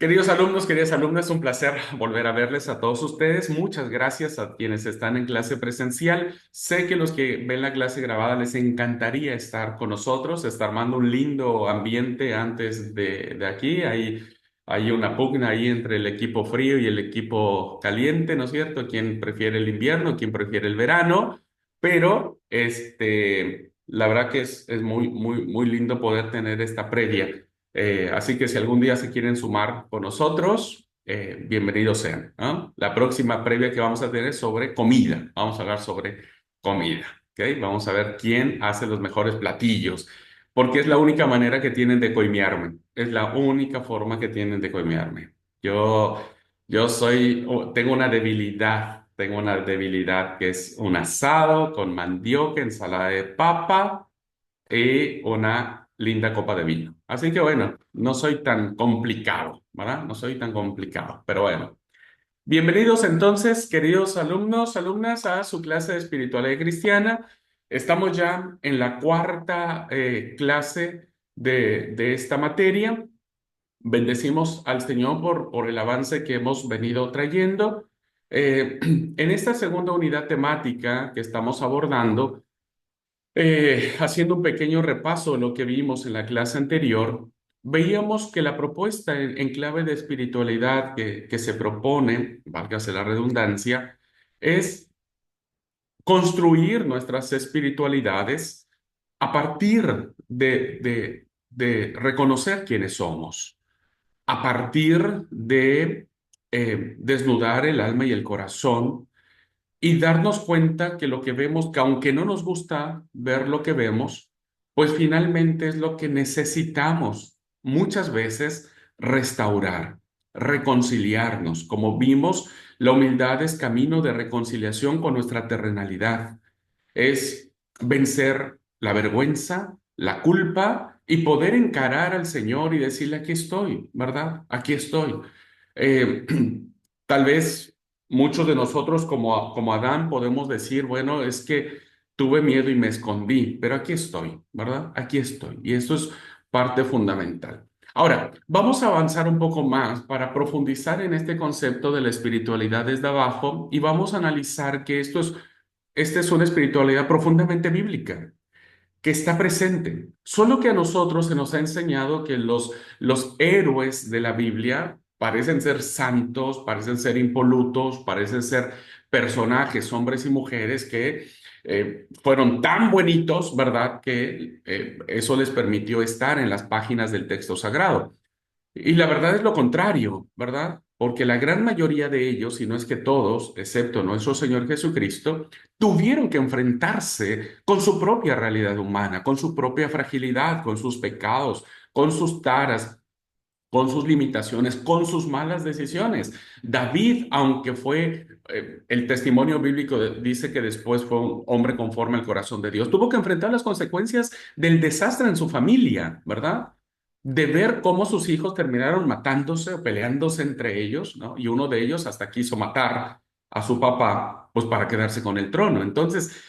Queridos alumnos, queridas alumnas, un placer volver a verles a todos ustedes. Muchas gracias a quienes están en clase presencial. Sé que los que ven la clase grabada les encantaría estar con nosotros, está armando un lindo ambiente antes de aquí. Hay una pugna ahí entre el equipo frío y el equipo caliente, ¿no es cierto? ¿Quién prefiere el invierno? ¿Quién prefiere el verano? Pero la verdad que es muy lindo poder tener esta previa. Así que si algún día se quieren sumar con nosotros, bienvenidos sean, ¿no? La próxima previa que vamos a tener es sobre comida. Vamos a hablar sobre comida, ¿ok? Vamos a ver quién hace los mejores platillos, porque es la única manera que tienen de coimearme. Es la única forma que tienen de coimearme. Yo, tengo una debilidad que es un asado con mandioca, ensalada de papa y una linda copa de vino. Así que bueno, no soy tan complicado, ¿verdad? No soy tan complicado, pero bueno. Bienvenidos entonces, queridos alumnos, alumnas, a su clase de espiritualidad cristiana. Estamos ya en la cuarta clase de esta materia. Bendecimos al Señor por el avance que hemos venido trayendo. En esta segunda unidad temática que estamos abordando, haciendo un pequeño repaso de lo que vimos en la clase anterior, veíamos que la propuesta en clave de espiritualidad que se propone, válgase la redundancia, es construir nuestras espiritualidades a partir de reconocer quiénes somos, a partir de desnudar el alma y el corazón y darnos cuenta que lo que vemos, que aunque no nos gusta ver lo que vemos, pues finalmente es lo que necesitamos muchas veces restaurar, reconciliarnos. Como vimos, la humildad es camino de reconciliación con nuestra terrenalidad, es vencer la vergüenza, la culpa y poder encarar al Señor y decirle, aquí estoy, ¿verdad? Aquí estoy. Eh, Tal vez muchos de nosotros como Adán podemos decir, bueno, es que tuve miedo y me escondí, pero aquí estoy, ¿verdad? Aquí estoy. Y eso es parte fundamental. Ahora, vamos a avanzar un poco más para profundizar en este concepto de la espiritualidad desde abajo y vamos a analizar que esta es una espiritualidad profundamente bíblica, que está presente. Solo que a nosotros se nos ha enseñado que los héroes de la Biblia parecen ser santos, parecen ser impolutos, parecen ser personajes, hombres y mujeres que fueron tan buenitos, ¿verdad? Que eso les permitió estar en las páginas del texto sagrado. Y la verdad es lo contrario, ¿verdad? Porque la gran mayoría de ellos, si no es que todos, excepto nuestro Señor Jesucristo, tuvieron que enfrentarse con su propia realidad humana, con su propia fragilidad, con sus pecados, con sus taras, con sus limitaciones, con sus malas decisiones. David, aunque fue, el testimonio bíblico dice que después fue un hombre conforme al corazón de Dios, tuvo que enfrentar las consecuencias del desastre en su familia, ¿verdad? De ver cómo sus hijos terminaron matándose o peleándose entre ellos, ¿no? Y uno de ellos hasta quiso matar a su papá, pues para quedarse con el trono. Entonces,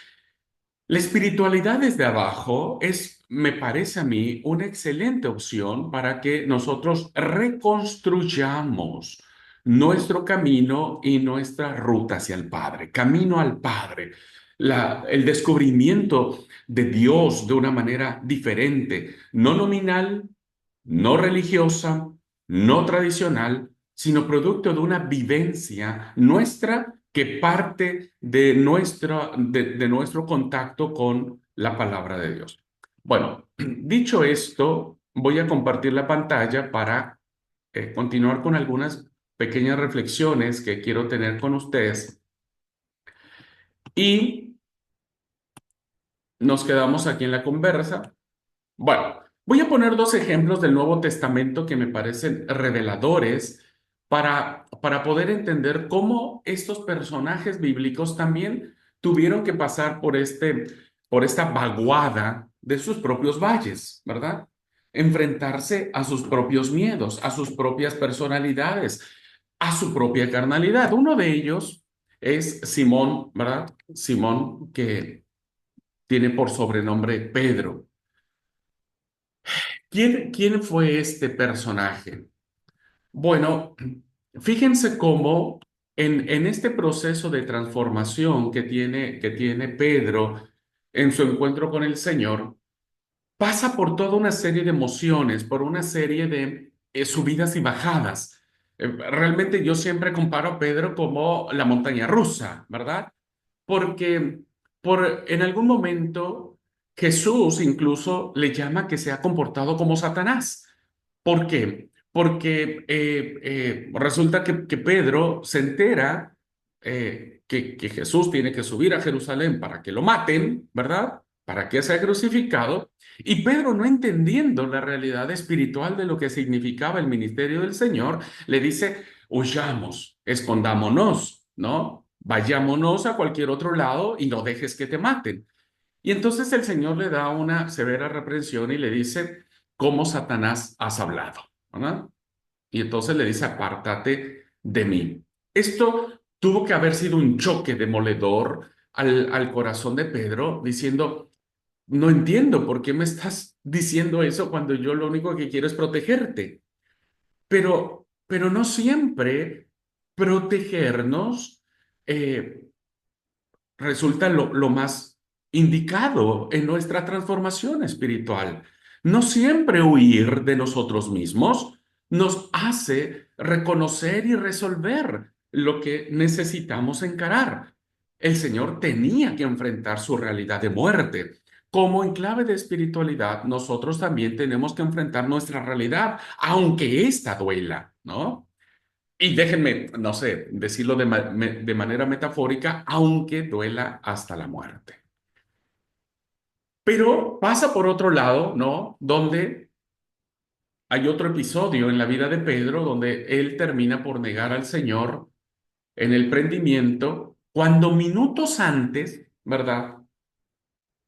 la espiritualidad desde abajo es, me parece a mí, una excelente opción para que nosotros reconstruyamos nuestro camino y nuestra ruta hacia el Padre, camino al Padre, el descubrimiento de Dios de una manera diferente, no nominal, no religiosa, no tradicional, sino producto de una vivencia nuestra que parte de nuestro contacto con la palabra de Dios. Bueno, dicho esto, voy a compartir la pantalla para continuar con algunas pequeñas reflexiones que quiero tener con ustedes y nos quedamos aquí en la conversa. Bueno, voy a poner dos ejemplos del Nuevo Testamento que me parecen reveladores para poder entender cómo estos personajes bíblicos también tuvieron que pasar por esta vaguada de sus propios valles, ¿verdad? Enfrentarse a sus propios miedos, a sus propias personalidades, a su propia carnalidad. Uno de ellos es Simón, ¿verdad? Simón, que tiene por sobrenombre Pedro. ¿Quién fue este personaje? Bueno, fíjense cómo en este proceso de transformación que tiene Pedro en su encuentro con el Señor, pasa por toda una serie de emociones, por una serie de subidas y bajadas. Realmente yo siempre comparo a Pedro como la montaña rusa, ¿verdad? Porque en algún momento Jesús incluso le llama que se ha comportado como Satanás. ¿Por qué? Porque resulta que Pedro se entera que Jesús tiene que subir a Jerusalén para que lo maten, ¿verdad? Para que sea crucificado. Y Pedro, no entendiendo la realidad espiritual de lo que significaba el ministerio del Señor, le dice, huyamos, escondámonos, ¿no? Vayámonos a cualquier otro lado y no dejes que te maten. Y entonces el Señor le da una severa reprensión y le dice, ¿cómo Satanás has hablado? ¿Verdad? Y entonces le dice, apártate de mí. Esto tuvo que haber sido un choque demoledor al corazón de Pedro, diciendo, no entiendo por qué me estás diciendo eso cuando yo lo único que quiero es protegerte. Pero no siempre protegernos eh, resulta lo más indicado en nuestra transformación espiritual. No siempre huir de nosotros mismos nos hace reconocer y resolver lo que necesitamos encarar. El Señor tenía que enfrentar su realidad de muerte. Como en clave de espiritualidad, nosotros también tenemos que enfrentar nuestra realidad, aunque ésta duela, ¿no? Y déjenme, no sé, decirlo de manera metafórica, aunque duela hasta la muerte. Pero pasa por otro lado, ¿no? Donde hay otro episodio en la vida de Pedro donde él termina por negar al Señor en el prendimiento, cuando minutos antes, ¿verdad?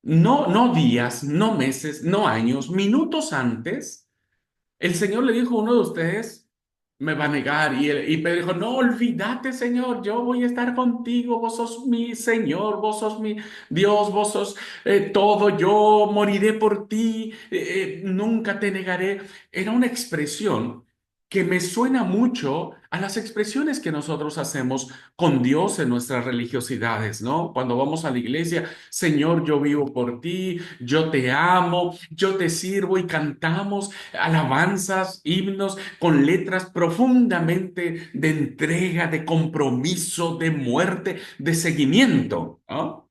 No días, no meses, no años, minutos antes, el Señor le dijo a uno de ustedes, me va a negar. Y Pedro dijo, no, olvídate, Señor, yo voy a estar contigo, vos sos mi Señor, vos sos mi Dios, vos sos todo, yo moriré por ti, nunca te negaré. Era una expresión que me suena mucho a las expresiones que nosotros hacemos con Dios en nuestras religiosidades, ¿no? Cuando vamos a la iglesia, Señor, yo vivo por ti, yo te amo, yo te sirvo y cantamos alabanzas, himnos con letras profundamente de entrega, de compromiso, de muerte, de seguimiento, ¿no?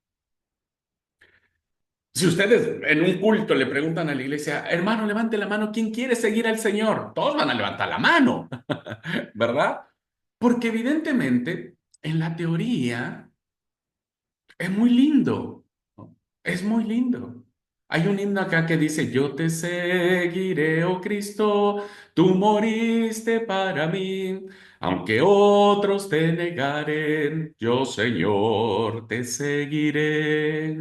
Si ustedes en un culto le preguntan a la iglesia, hermano, levante la mano, ¿quién quiere seguir al Señor? Todos van a levantar la mano, ¿verdad? Porque evidentemente en la teoría es muy lindo, ¿no? Es muy lindo. Hay un himno acá que dice, yo te seguiré, oh Cristo, tú moriste para mí, aunque otros te negaren, yo Señor te seguiré.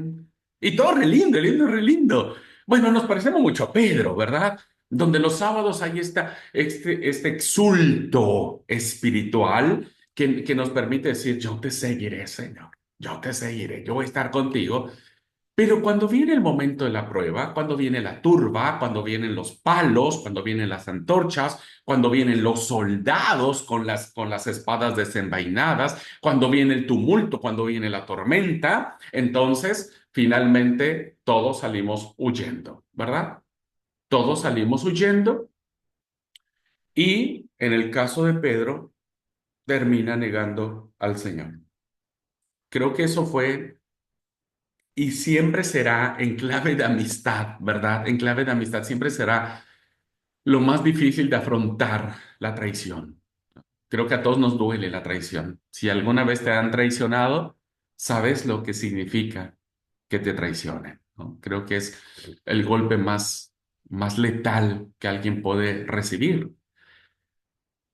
Y todo re lindo, el himno es re lindo. Bueno, nos parecemos mucho a Pedro, ¿verdad? Donde los sábados hay este exulto espiritual que nos permite decir, yo te seguiré, Señor. Yo te seguiré, yo voy a estar contigo. Pero cuando viene el momento de la prueba, cuando viene la turba, cuando vienen los palos, cuando vienen las antorchas, cuando vienen los soldados con las espadas desenvainadas, cuando viene el tumulto, cuando viene la tormenta, entonces finalmente todos salimos huyendo, ¿verdad? Todos salimos huyendo y en el caso de Pedro termina negando al Señor. Creo que eso fue y siempre será en clave de amistad, ¿verdad? En clave de amistad siempre será lo más difícil de afrontar la traición. Creo que a todos nos duele la traición. Si alguna vez te han traicionado, sabes lo que significa que te traicionen, ¿no? Creo que es el golpe más letal que alguien puede recibir.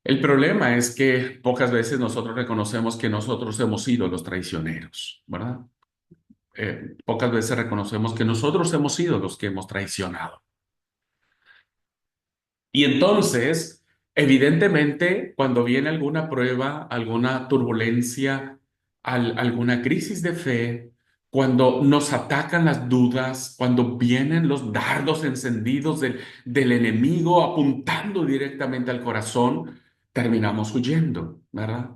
El problema es que pocas veces nosotros reconocemos que nosotros hemos sido los traicioneros, ¿verdad? Pocas veces reconocemos que nosotros hemos sido los que hemos traicionado. Y entonces, evidentemente, cuando viene alguna prueba, alguna turbulencia, alguna crisis de fe, cuando nos atacan las dudas, cuando vienen los dardos encendidos del enemigo apuntando directamente al corazón, terminamos huyendo, ¿verdad?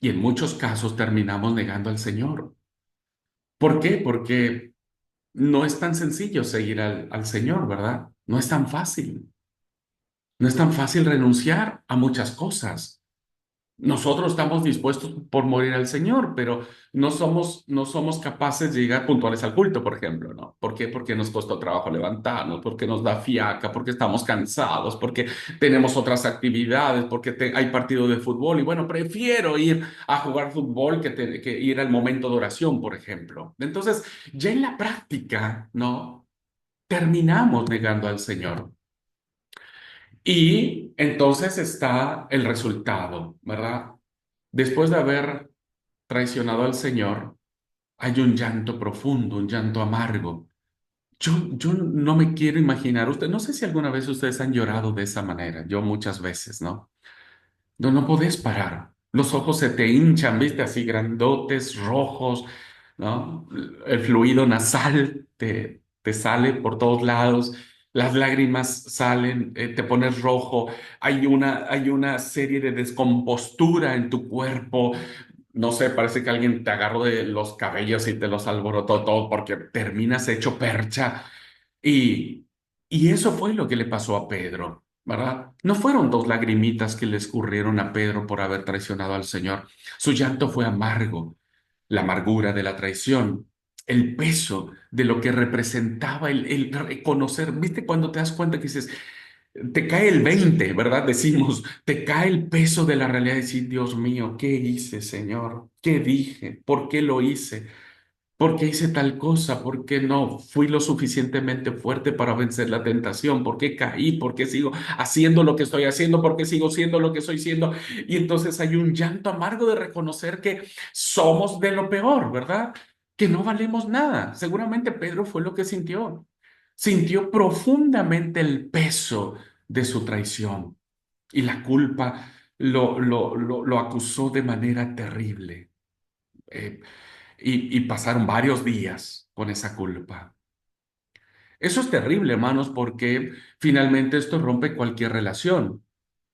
Y en muchos casos terminamos negando al Señor. ¿Por qué? Porque no es tan sencillo seguir al Señor, ¿verdad? No es tan fácil. No es tan fácil renunciar a muchas cosas. Nosotros estamos dispuestos por morir al Señor, pero no somos capaces de llegar puntuales al culto, por ejemplo, ¿no? ¿Por qué? Porque nos costó trabajo levantarnos, porque nos da fiaca, porque estamos cansados, porque tenemos otras actividades, porque hay partido de fútbol y bueno, prefiero ir a jugar fútbol que ir al momento de oración, por ejemplo. Entonces, ya en la práctica, ¿no? Terminamos negando al Señor. Y entonces está el resultado, ¿verdad? Después de haber traicionado al Señor, hay un llanto profundo, un llanto amargo. Yo no me quiero imaginar, no sé si alguna vez ustedes han llorado de esa manera, yo muchas veces, ¿no? No podés parar. Los ojos se te hinchan, ¿viste? Así grandotes, rojos, ¿no? El fluido nasal te sale por todos lados, las lágrimas salen, te pones rojo, hay una serie de descompostura en tu cuerpo. No sé, parece que alguien te agarró de los cabellos y te los alborotó todo porque terminas hecho percha. Y, y eso fue lo que le pasó a Pedro, ¿verdad? No fueron dos lagrimitas que le escurrieron a Pedro por haber traicionado al Señor. Su llanto fue amargo, la amargura de la traición, el peso de lo que representaba el reconocer. ¿Viste cuando te das cuenta que dices, te cae el 20, ¿verdad? Decimos, te cae el peso de la realidad de decir, Dios mío, ¿qué hice, Señor? ¿Qué dije? ¿Por qué lo hice? ¿Por qué hice tal cosa? ¿Por qué no fui lo suficientemente fuerte para vencer la tentación? ¿Por qué caí? ¿Por qué sigo haciendo lo que estoy haciendo? ¿Por qué sigo siendo lo que estoy siendo? Y entonces hay un llanto amargo de reconocer que somos de lo peor, ¿verdad? Que no valemos nada. Seguramente Pedro fue lo que sintió. Sintió profundamente el peso de su traición y la culpa lo acusó de manera terrible. Eh, y pasaron varios días con esa culpa. Eso es terrible, hermanos, porque finalmente esto rompe cualquier relación.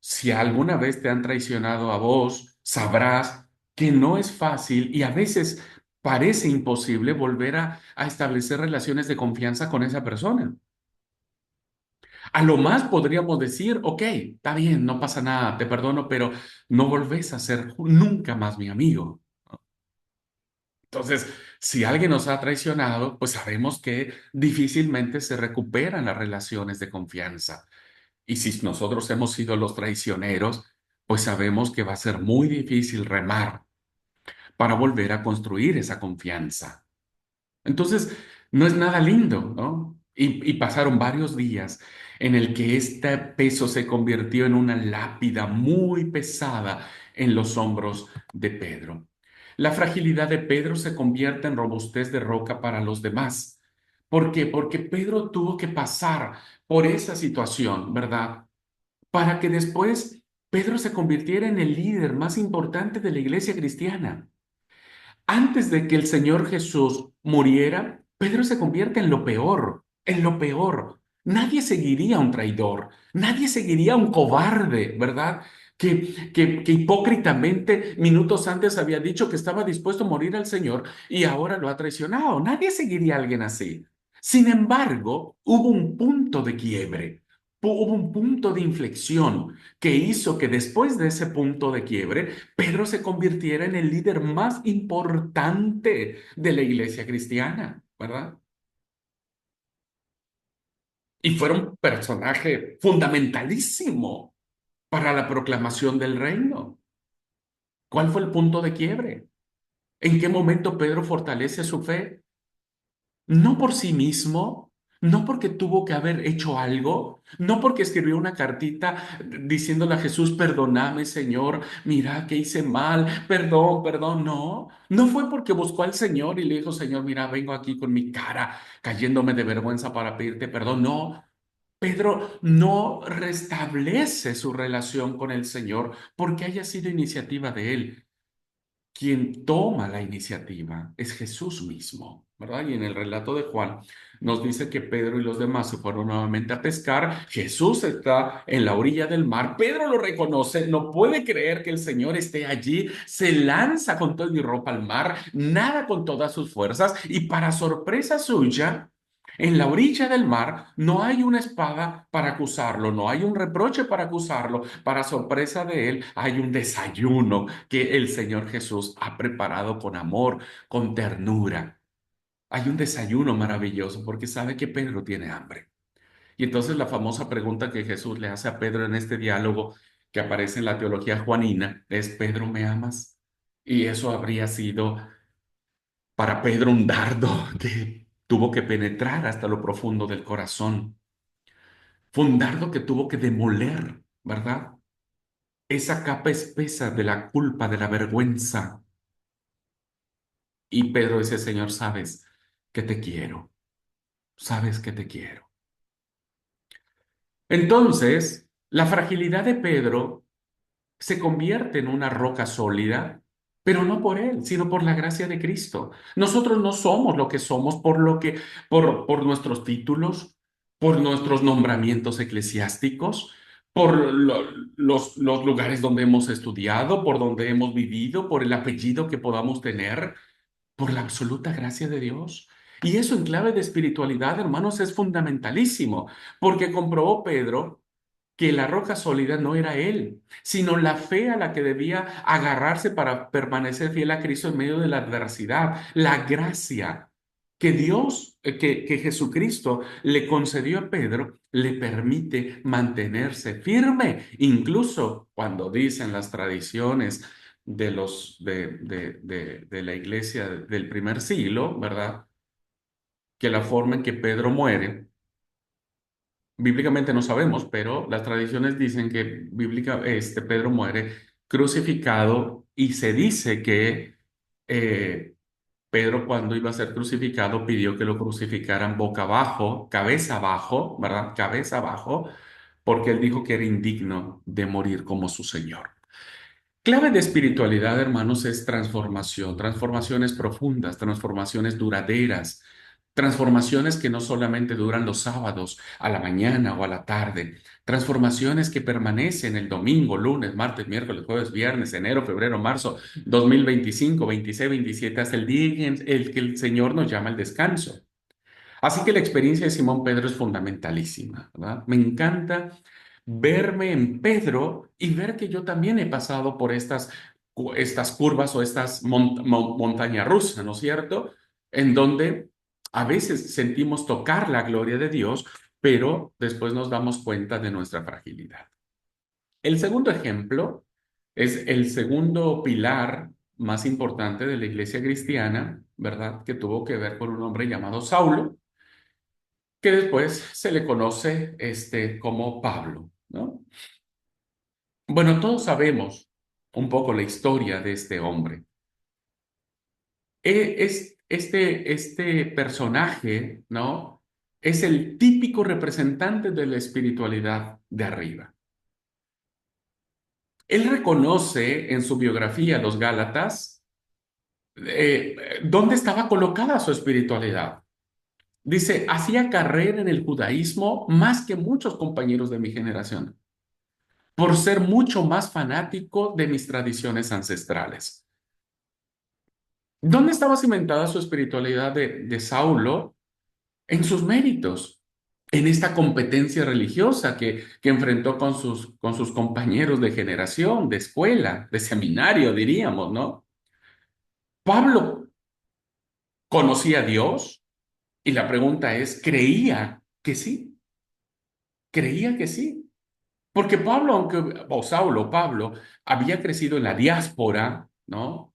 Si alguna vez te han traicionado a vos, sabrás que no es fácil y a veces parece imposible volver a establecer relaciones de confianza con esa persona. A lo más podríamos decir, ok, está bien, no pasa nada, te perdono, pero no volvés a ser nunca más mi amigo. Entonces, si alguien nos ha traicionado, pues sabemos que difícilmente se recuperan las relaciones de confianza. Y si nosotros hemos sido los traicioneros, pues sabemos que va a ser muy difícil remar para volver a construir esa confianza. Entonces, no es nada lindo, ¿no? Y pasaron varios días en el que este peso se convirtió en una lápida muy pesada en los hombros de Pedro. La fragilidad de Pedro se convierte en robustez de roca para los demás. ¿Por qué? Porque Pedro tuvo que pasar por esa situación, ¿verdad? Para que después Pedro se convirtiera en el líder más importante de la iglesia cristiana. Antes de que el Señor Jesús muriera, Pedro se convierte en lo peor, en lo peor. Nadie seguiría a un traidor, nadie seguiría a un cobarde, ¿verdad? Que hipócritamente minutos antes había dicho que estaba dispuesto a morir al Señor y ahora lo ha traicionado. Nadie seguiría a alguien así. Sin embargo, hubo un punto de quiebre, hubo un punto de inflexión que hizo que después de ese punto de quiebre, Pedro se convirtiera en el líder más importante de la iglesia cristiana, ¿verdad? Y fue un personaje fundamentalísimo para la proclamación del reino. ¿Cuál fue el punto de quiebre? ¿En qué momento Pedro fortalece su fe? No por sí mismo, no porque tuvo que haber hecho algo, no porque escribió una cartita diciéndole a Jesús, perdóname, Señor, mira que hice mal, perdón, perdón, no, no fue porque buscó al Señor y le dijo, Señor, mira, vengo aquí con mi cara cayéndome de vergüenza para pedirte perdón, no. Pedro no restablece su relación con el Señor porque haya sido iniciativa de él. quien toma la iniciativa es Jesús mismo, ¿verdad? Y en el relato de Juan nos dice que Pedro y los demás se fueron nuevamente a pescar. Jesús está en la orilla del mar. Pedro lo reconoce, no puede creer que el Señor esté allí. Se lanza con toda mi ropa al mar, nada con todas sus fuerzas y para sorpresa suya, en la orilla del mar no hay una espada para acusarlo, no hay un reproche para acusarlo. Para sorpresa de él, hay un desayuno que el Señor Jesús ha preparado con amor, con ternura. Hay un desayuno maravilloso porque sabe que Pedro tiene hambre. Y entonces la famosa pregunta que Jesús le hace a Pedro en este diálogo que aparece en la teología juanina es, ¿Pedro, me amas? Y eso habría sido para Pedro un dardo que tuvo que penetrar hasta lo profundo del corazón. Fue un dardo que tuvo que demoler, ¿verdad? Esa capa espesa de la culpa, de la vergüenza. Y Pedro dice, Señor, sabes que te quiero, sabes que te quiero. Entonces, la fragilidad de Pedro se convierte en una roca sólida, pero no por él, sino por la gracia de Cristo. Nosotros no somos lo que somos por nuestros títulos, por nuestros nombramientos eclesiásticos, por los lugares donde hemos estudiado, por donde hemos vivido, por el apellido que podamos tener, por la absoluta gracia de Dios. Y eso en clave de espiritualidad, hermanos, es fundamentalísimo, porque comprobó Pedro que la roca sólida no era él, sino la fe a la que debía agarrarse para permanecer fiel a Cristo en medio de la adversidad, la gracia que Dios, que Jesucristo le concedió a Pedro, le permite mantenerse firme, incluso cuando dicen las tradiciones de la iglesia del primer siglo, ¿verdad? Que la forma en que Pedro muere, bíblicamente no sabemos, pero las tradiciones dicen que Pedro muere crucificado y se dice que eh, Pedro cuando iba a ser crucificado pidió que lo crucificaran boca abajo, cabeza abajo, ¿verdad? Cabeza abajo, porque él dijo que era indigno de morir como su Señor. Clave de espiritualidad, hermanos, es transformación, transformaciones profundas, transformaciones duraderas, transformaciones que no solamente duran los sábados, a la mañana o a la tarde, transformaciones que permanecen el domingo, lunes, martes, miércoles, jueves, viernes, enero, febrero, marzo, 2025, 26, 27, hasta el día en el que el Señor nos llama al descanso. Así que la experiencia de Simón Pedro es fundamentalísima, ¿verdad? Me encanta verme en Pedro y ver que yo también he pasado por estas curvas o estas montañas rusas, ¿no es cierto? En donde a veces sentimos tocar la gloria de Dios, pero después nos damos cuenta de nuestra fragilidad. El segundo ejemplo es el segundo pilar más importante de la iglesia cristiana, ¿verdad? Que tuvo que ver con un hombre llamado Saulo que después se le conoce como Pablo, ¿no? Bueno, todos sabemos un poco la historia de este hombre. Este personaje, ¿no? Es el típico representante de la espiritualidad de arriba. Él reconoce en su biografía, Los Gálatas, dónde estaba colocada su espiritualidad. Dice, hacía carrera en el judaísmo más que muchos compañeros de mi generación, por ser mucho más fanático de mis tradiciones ancestrales. ¿Dónde estaba cimentada su espiritualidad de Saulo? En sus méritos, en esta competencia religiosa que enfrentó con sus compañeros de generación, de escuela, de seminario, diríamos, ¿no? Pablo conocía a Dios y la pregunta es, ¿creía que sí? ¿Creía que sí? Porque Pablo, o Saulo, Pablo, había crecido en la diáspora, ¿no?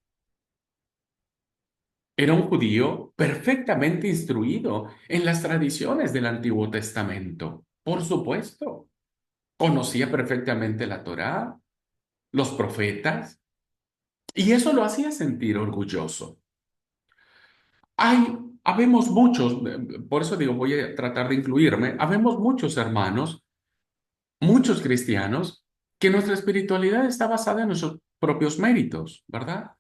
Era un judío perfectamente instruido en las tradiciones del Antiguo Testamento. Por supuesto, conocía perfectamente la Torá, los profetas, y eso lo hacía sentir orgulloso. Hay, habemos muchos, por eso digo, voy a tratar de incluirme, habemos muchos hermanos, muchos cristianos, que nuestra espiritualidad está basada en nuestros propios méritos, ¿verdad?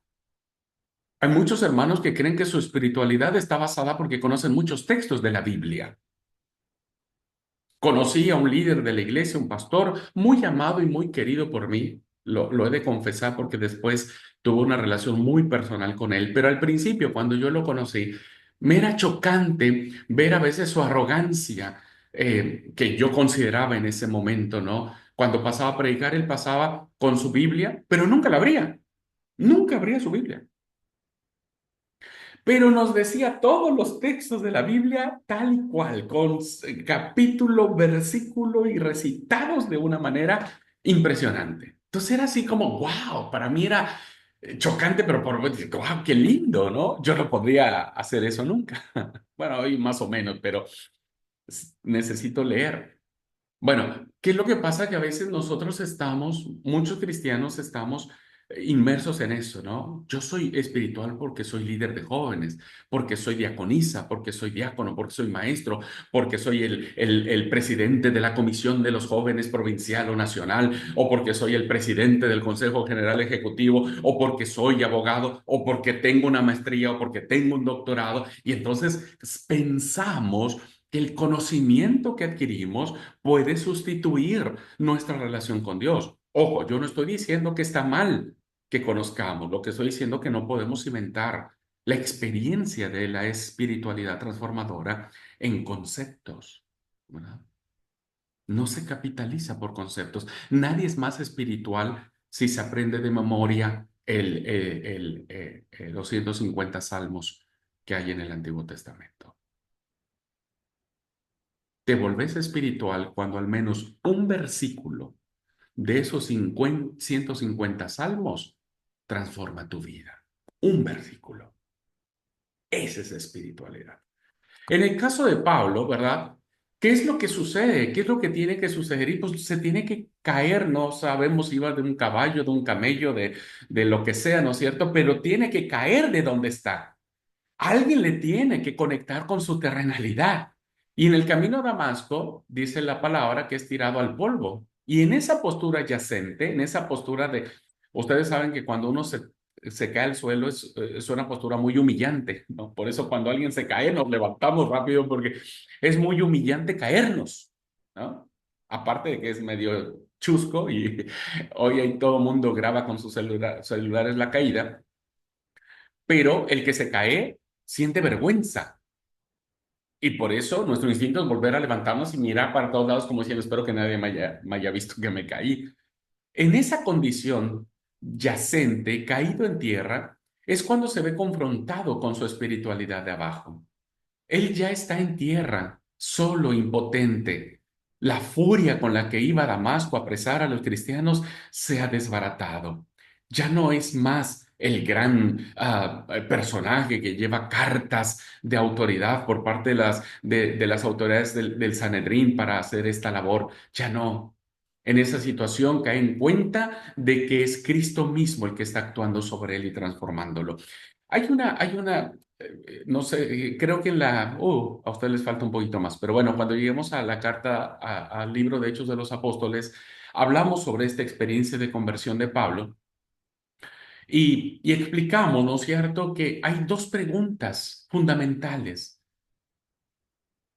Hay muchos hermanos que creen que su espiritualidad está basada porque conocen muchos textos de la Biblia. Conocí a un líder de la iglesia, un pastor muy amado y muy querido por mí. Lo he de confesar porque después tuve una relación muy personal con él. Pero al principio, cuando yo lo conocí, me era chocante ver a veces su arrogancia que yo consideraba en ese momento, ¿no? Cuando pasaba a predicar, él pasaba con su Biblia, pero nunca la abría. Nunca abría su Biblia, pero nos decía todos los textos de la Biblia tal y cual, con capítulo, versículo y recitados de una manera impresionante. Entonces era así como, wow, para mí era chocante, pero por wow, qué lindo, ¿no? Yo no podría hacer eso nunca. Bueno, hoy más o menos, pero necesito leer. Bueno, ¿qué es lo que pasa? Que a veces nosotros estamos, muchos cristianos estamos inmersos en eso, ¿no? Yo soy espiritual porque soy líder de jóvenes, porque soy diaconisa, porque soy diácono, porque soy maestro, porque soy el presidente de la comisión de los jóvenes provincial o nacional, o porque soy el presidente del Consejo General Ejecutivo, o porque soy abogado, o porque tengo una maestría, o porque tengo un doctorado. Y entonces pensamos que el conocimiento que adquirimos puede sustituir nuestra relación con Dios. Ojo, yo no estoy diciendo que está mal que conozcamos, lo que estoy diciendo es que no podemos inventar la experiencia de la espiritualidad transformadora en conceptos, ¿verdad? No se capitaliza por conceptos. Nadie es más espiritual si se aprende de memoria los 150 salmos que hay en el Antiguo Testamento. Te volvés espiritual cuando al menos un versículo de esos 150 salmos transforma tu vida. Un versículo. Esa es espiritualidad. En el caso de Pablo, ¿verdad? ¿Qué es lo que sucede? ¿Qué es lo que tiene que suceder? Y pues se tiene que caer, no sabemos si iba de un caballo, de un camello, de lo que sea, ¿no es cierto? Pero tiene que caer de donde está. Alguien le tiene que conectar con su terrenalidad. Y en el camino a Damasco, dice la palabra que es tirado al polvo. Y en esa postura yacente, en esa postura de, ustedes saben que cuando uno se cae al suelo es una postura muy humillante, ¿no? Por eso cuando alguien se cae nos levantamos rápido porque es muy humillante caernos, ¿no? Aparte de que es medio chusco y hoy ahí todo el mundo graba con sus celulares la caída, pero el que se cae siente vergüenza. Y por eso nuestro instinto es volver a levantarnos y mirar para todos lados como diciendo, espero que nadie me haya visto que me caí. En esa condición yacente, caído en tierra, es cuando se ve confrontado con su espiritualidad de abajo. Él ya está en tierra, solo, impotente. La furia con la que iba a Damasco a apresar a los cristianos se ha desbaratado. Ya no es más el gran personaje que lleva cartas de autoridad por parte de las autoridades del Sanedrín para hacer esta labor. Ya no. En esa situación cae en cuenta de que es Cristo mismo el que está actuando sobre él y transformándolo. No sé, creo que a ustedes les falta un poquito más, pero bueno, cuando lleguemos a la carta, al libro de Hechos de los Apóstoles, hablamos sobre esta experiencia de conversión de Pablo y explicamos, ¿no es cierto?, que hay dos preguntas fundamentales.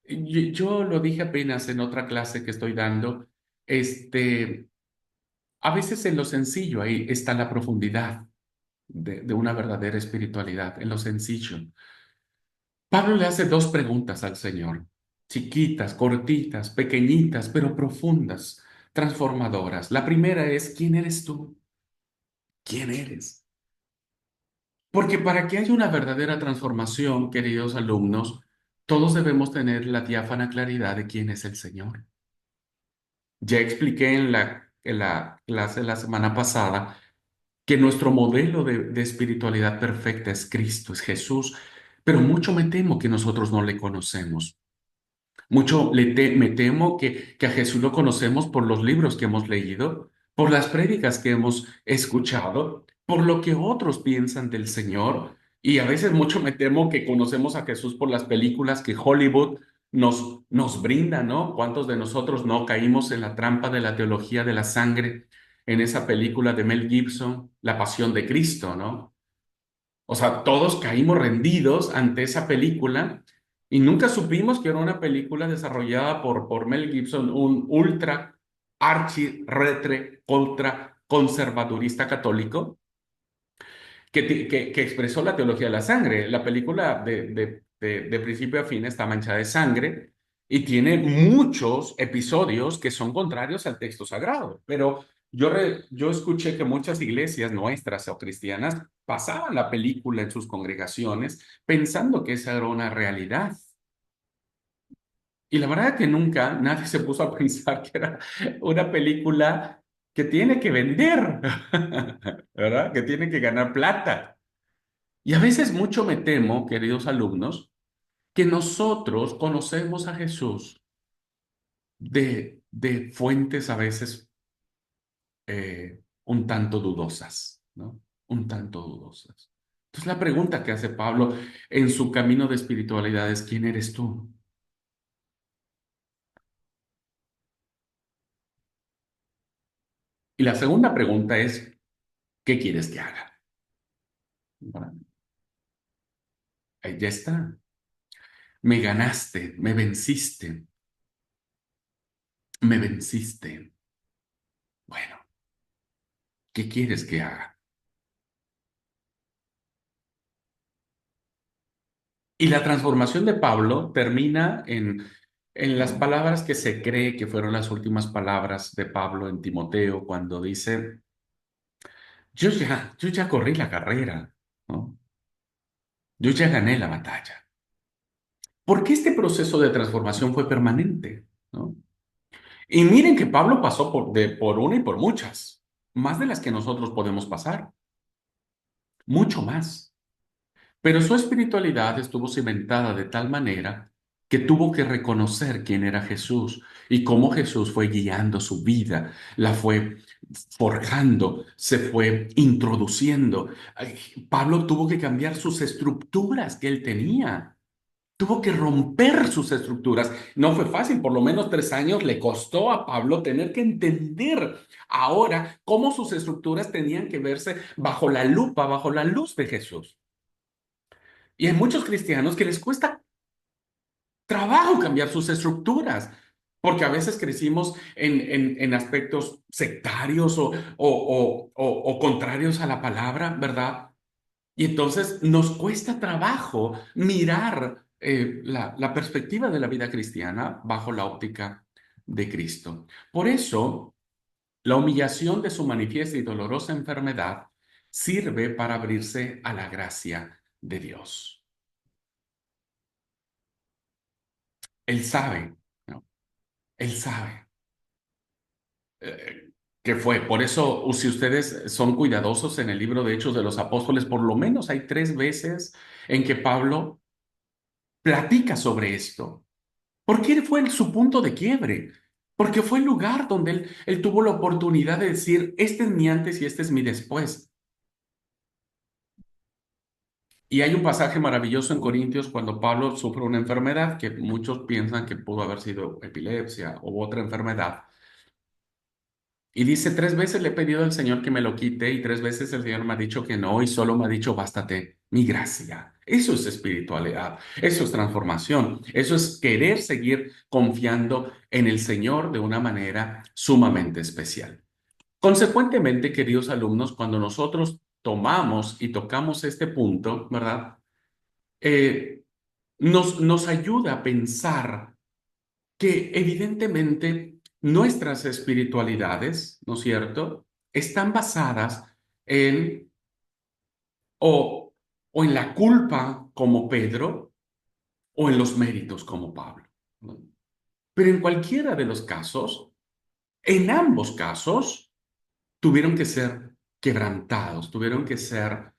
Yo lo dije apenas en otra clase que estoy dando, este, a veces en lo sencillo ahí está la profundidad de una verdadera espiritualidad, en lo sencillo. Pablo le hace dos preguntas al Señor, chiquitas, cortitas, pequeñitas, pero profundas, transformadoras. La primera es, ¿quién eres tú? ¿Quién eres? Porque para que haya una verdadera transformación, queridos alumnos, todos debemos tener la diáfana claridad de quién es el Señor. Ya expliqué en la clase la semana pasada que nuestro modelo de espiritualidad perfecta es Cristo, es Jesús, pero mucho me temo que nosotros no le conocemos. Mucho me temo que a Jesús lo conocemos por los libros que hemos leído, por las prédicas que hemos escuchado, por lo que otros piensan del Señor. Y a veces mucho me temo que conocemos a Jesús por las películas que Hollywood nos brinda, ¿no? ¿Cuántos de nosotros no caímos en la trampa de la teología de la sangre en esa película de Mel Gibson, La Pasión de Cristo, ¿no? O sea, todos caímos rendidos ante esa película y nunca supimos que era una película desarrollada por Mel Gibson, un ultra, archi, retre, ultra conservadurista católico que expresó la teología de la sangre. La película de principio a fin está manchada de sangre y tiene muchos episodios que son contrarios al texto sagrado. Pero yo escuché que muchas iglesias nuestras o cristianas pasaban la película en sus congregaciones pensando que esa era una realidad. Y la verdad es que nunca nadie se puso a pensar que era una película que tiene que vender, ¿verdad? Que tiene que ganar plata. Y a veces mucho me temo, queridos alumnos, que nosotros conocemos a Jesús de fuentes a veces un tanto dudosas, ¿no? Un tanto dudosas. Entonces la pregunta que hace Pablo en su camino de espiritualidad es, ¿quién eres tú? Y la segunda pregunta es, ¿qué quieres que haga? Bueno, ahí ya está. Me ganaste, me venciste, me venciste. Bueno, ¿qué quieres que haga? Y la transformación de Pablo termina en las palabras que se cree que fueron las últimas palabras de Pablo en Timoteo, cuando dice, yo ya corrí la carrera, ¿no? Yo ya gané la batalla. Porque este proceso de transformación fue permanente, ¿no? Y miren que Pablo pasó por una y por muchas, más de las que nosotros podemos pasar, mucho más. Pero su espiritualidad estuvo cimentada de tal manera que tuvo que reconocer quién era Jesús y cómo Jesús fue guiando su vida, la fue forjando, se fue introduciendo. Ay, Pablo tuvo que cambiar sus estructuras que él tenía. Tuvo que romper sus estructuras. No fue fácil, por lo menos 3 años le costó a Pablo tener que entender ahora cómo sus estructuras tenían que verse bajo la lupa, bajo la luz de Jesús. Y hay muchos cristianos que les cuesta trabajo cambiar sus estructuras, porque a veces crecimos en aspectos sectarios o contrarios a la palabra, ¿verdad? Y entonces nos cuesta trabajo mirar la perspectiva de la vida cristiana bajo la óptica de Cristo. Por eso, la humillación de su manifiesta y dolorosa enfermedad sirve para abrirse a la gracia de Dios. Él sabe, ¿no? Él sabe qué fue. Por eso, si ustedes son cuidadosos en el libro de Hechos de los Apóstoles, por lo menos hay 3 veces en que Pablo platica sobre esto. Porque fue su punto de quiebre. Porque fue el lugar donde él tuvo la oportunidad de decir, este es mi antes y este es mi después. Y hay un pasaje maravilloso en Corintios cuando Pablo sufre una enfermedad que muchos piensan que pudo haber sido epilepsia u otra enfermedad. Y dice, 3 veces le he pedido al Señor que me lo quite y 3 veces el Señor me ha dicho que no y solo me ha dicho, bástate mi gracia. Eso es espiritualidad, eso es transformación, eso es querer seguir confiando en el Señor de una manera sumamente especial. Consecuentemente, queridos alumnos, cuando nosotros tomamos y tocamos este punto, ¿verdad? Eh, nos ayuda a pensar que evidentemente nuestras espiritualidades, ¿no es cierto?, están basadas en o, o en la culpa como Pedro o en los méritos como Pablo, ¿no? Pero en cualquiera de los casos, en ambos casos, tuvieron que ser quebrantados, tuvieron que ser,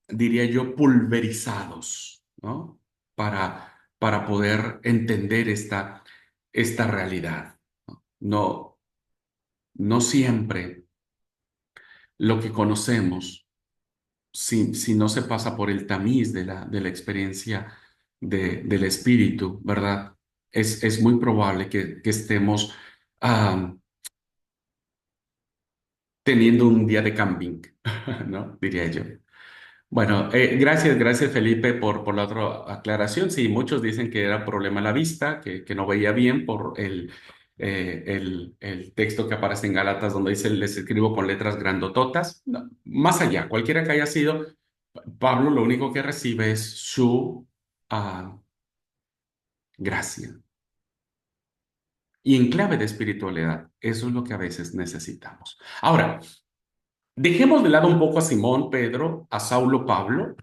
diría yo, pulverizados, ¿no? Para poder entender esta realidad. No, no siempre lo que conocemos, si no se pasa por el tamiz de la experiencia del espíritu, ¿verdad? Es muy probable que estemos ah, teniendo un día de camping, ¿no? Diría yo. Bueno, gracias Felipe por la otra aclaración. Sí, muchos dicen que era problema en la vista, que no veía bien por el texto que aparece en Gálatas donde dice les escribo con letras grandototas. No, más allá, cualquiera que haya sido, Pablo lo único que recibe es su ah, gracia. Y en clave de espiritualidad, eso es lo que a veces necesitamos. Ahora, dejemos de lado un poco a Simón, Pedro, a Saulo, Pablo.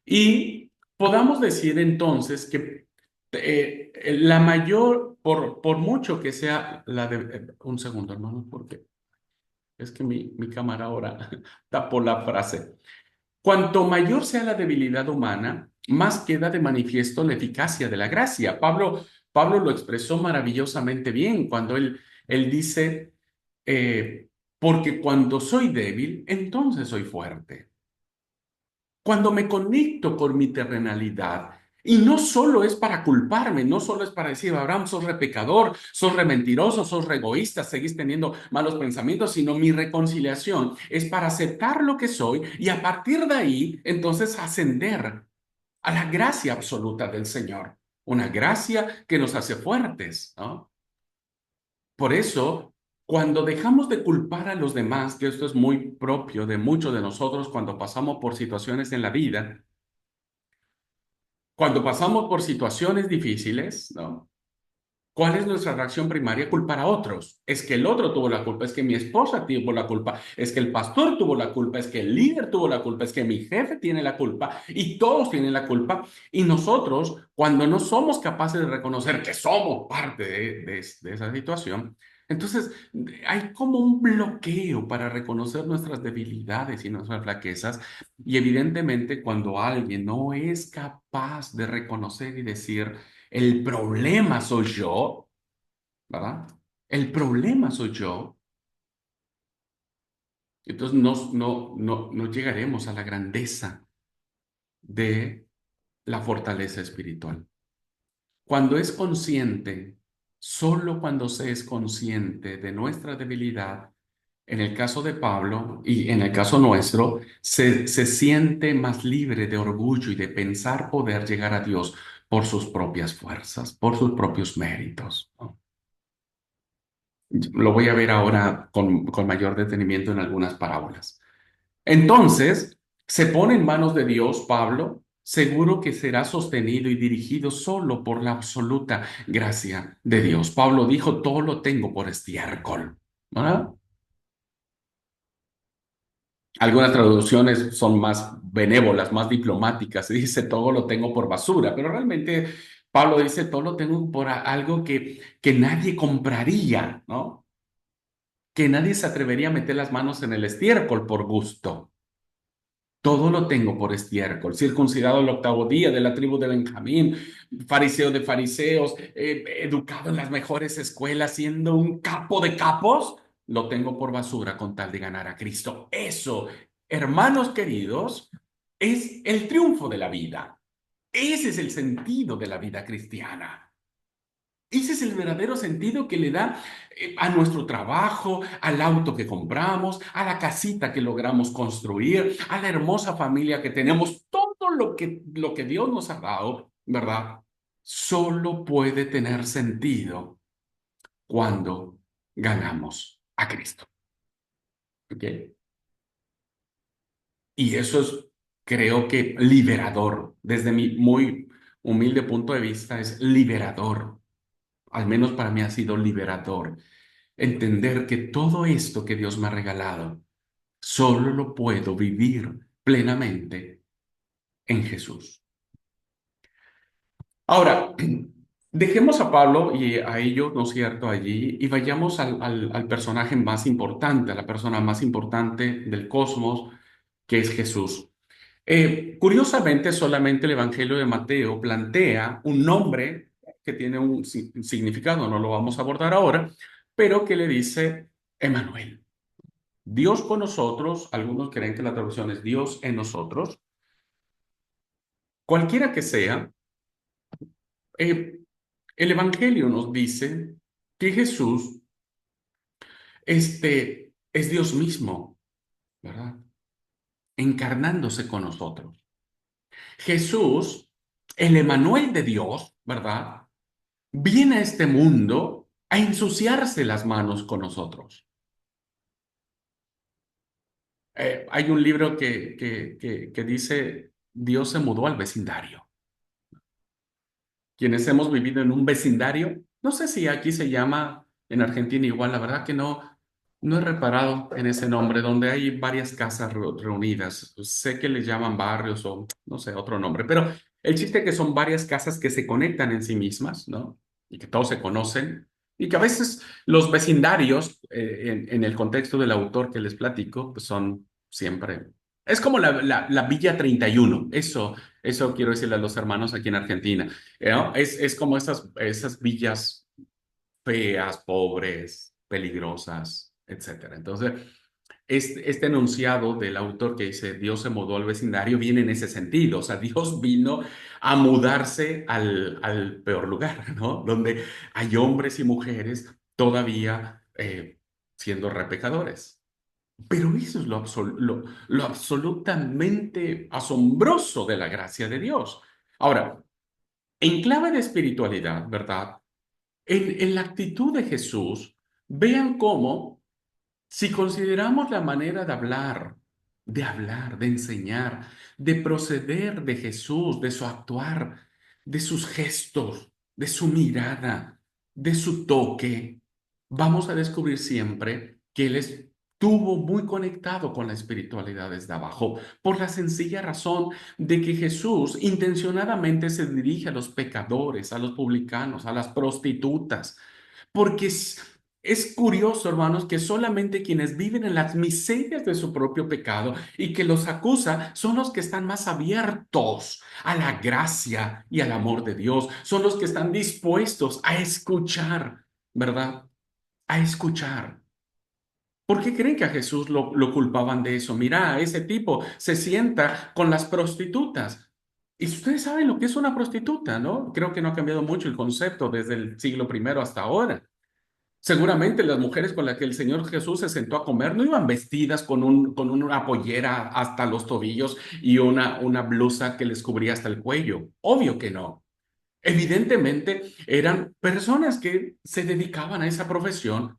Y podamos decir entonces que la mayor, por mucho que sea la de... un segundo, hermano, porque es que mi cámara ahora tapó la frase. Cuanto mayor sea la debilidad humana, más queda de manifiesto la eficacia de la gracia. Pablo lo expresó maravillosamente bien cuando él dice, porque cuando soy débil, entonces soy fuerte. Cuando me conecto con mi terrenalidad, y no solo es para culparme, no solo es para decir, Abraham, sos re pecador, sos re mentiroso, sos re egoísta, seguís teniendo malos pensamientos, sino mi reconciliación es para aceptar lo que soy y a partir de ahí, entonces ascender a la gracia absoluta del Señor, una gracia que nos hace fuertes, ¿no? Por eso, cuando dejamos de culpar a los demás, que esto es muy propio de muchos de nosotros cuando pasamos por situaciones en la vida, cuando pasamos por situaciones difíciles, ¿no? ¿Cuál es nuestra reacción primaria? Culpar a otros. Es que el otro tuvo la culpa, es que mi esposa tuvo la culpa, es que el pastor tuvo la culpa, es que el líder tuvo la culpa, es que mi jefe tiene la culpa y todos tienen la culpa. Y nosotros, cuando no somos capaces de reconocer que somos parte de esa situación, entonces hay como un bloqueo para reconocer nuestras debilidades y nuestras flaquezas. Y evidentemente cuando alguien no es capaz de reconocer y decir, el problema soy yo, ¿verdad? El problema soy yo. Entonces no llegaremos a la grandeza de la fortaleza espiritual. Cuando es consciente, solo cuando se es consciente de nuestra debilidad, en el caso de Pablo y en el caso nuestro, se siente más libre de orgullo y de pensar poder llegar a Dios por sus propias fuerzas, por sus propios méritos, ¿no? Lo voy a ver ahora con mayor detenimiento en algunas parábolas. Entonces, se pone en manos de Dios, Pablo, seguro que será sostenido y dirigido solo por la absoluta gracia de Dios. Pablo dijo, todo lo tengo por estiércol, ¿verdad? Algunas traducciones son más benévolas, más diplomáticas, y dice, todo lo tengo por basura, pero realmente Pablo dice, todo lo tengo por algo que nadie compraría, ¿no? Que nadie se atrevería a meter las manos en el estiércol por gusto. Todo lo tengo por estiércol, circuncidado el octavo día de la tribu de Benjamín, fariseo de fariseos, educado en las mejores escuelas, siendo un capo de capos, lo tengo por basura con tal de ganar a Cristo. Eso, hermanos queridos, es el triunfo de la vida. Ese es el sentido de la vida cristiana. Ese es el verdadero sentido que le da a nuestro trabajo, al auto que compramos, a la casita que logramos construir, a la hermosa familia que tenemos, todo lo que Dios nos ha dado, ¿verdad? Solo puede tener sentido cuando ganamos a Cristo. ¿Ok? Y eso es, creo que, liberador. Desde mi muy humilde punto de vista, es liberador. Al menos para mí ha sido liberador entender que todo esto que Dios me ha regalado, solo lo puedo vivir plenamente en Jesús. Ahora, dejemos a Pablo y a ellos, ¿no es cierto?, allí y vayamos al personaje más importante, a la persona más importante del cosmos, que es Jesús. Curiosamente, solamente el Evangelio de Mateo plantea un nombre que tiene un significado, no lo vamos a abordar ahora, pero que le dice Emanuel. Dios con nosotros, algunos creen que la traducción es Dios en nosotros, cualquiera que sea, eh, el Evangelio nos dice que Jesús es Dios mismo, ¿verdad? encarnándose con nosotros. Jesús, el Emanuel de Dios, ¿verdad? Viene a este mundo a ensuciarse las manos con nosotros. Hay un libro que dice, Dios se mudó al vecindario. Quienes hemos vivido en un vecindario, no sé si aquí se llama en Argentina igual, la verdad que no he reparado en ese nombre, donde hay varias casas reunidas. Sé que le llaman barrios o no sé, otro nombre, pero el chiste es que son varias casas que se conectan en sí mismas, ¿no? Y que todos se conocen y que a veces los vecindarios, en el contexto del autor que les platico, pues son siempre... Es como la Villa 31, eso quiero decirle a los hermanos aquí en Argentina. ¿No? Es como esas villas feas, pobres, peligrosas, etcétera. Entonces, este enunciado del autor que dice Dios se mudó al vecindario viene en ese sentido. O sea, Dios vino a mudarse al peor lugar, ¿no? Donde hay hombres y mujeres todavía siendo re pecadores. Pero eso es lo absolutamente asombroso de la gracia de Dios. Ahora, en clave de espiritualidad, ¿verdad? En la actitud de Jesús, vean cómo, si consideramos la manera de enseñar, de proceder de Jesús, de su actuar, de sus gestos, de su mirada, de su toque, vamos a descubrir siempre que Él estuvo muy conectado con la espiritualidad desde abajo, por la sencilla razón de que Jesús intencionadamente se dirige a los pecadores, a los publicanos, a las prostitutas, porque es curioso, hermanos, que solamente quienes viven en las miserias de su propio pecado y que los acusa son los que están más abiertos a la gracia y al amor de Dios, son los que están dispuestos a escuchar, ¿verdad? A escuchar. ¿Por qué creen que a Jesús lo culpaban de eso? Mira, ese tipo se sienta con las prostitutas. Y ustedes saben lo que es una prostituta, ¿no? Creo que no ha cambiado mucho el concepto desde el siglo primero hasta ahora. Seguramente las mujeres con las que el Señor Jesús se sentó a comer no iban vestidas con una pollera hasta los tobillos y una blusa que les cubría hasta el cuello. Obvio que no. Evidentemente eran personas que se dedicaban a esa profesión,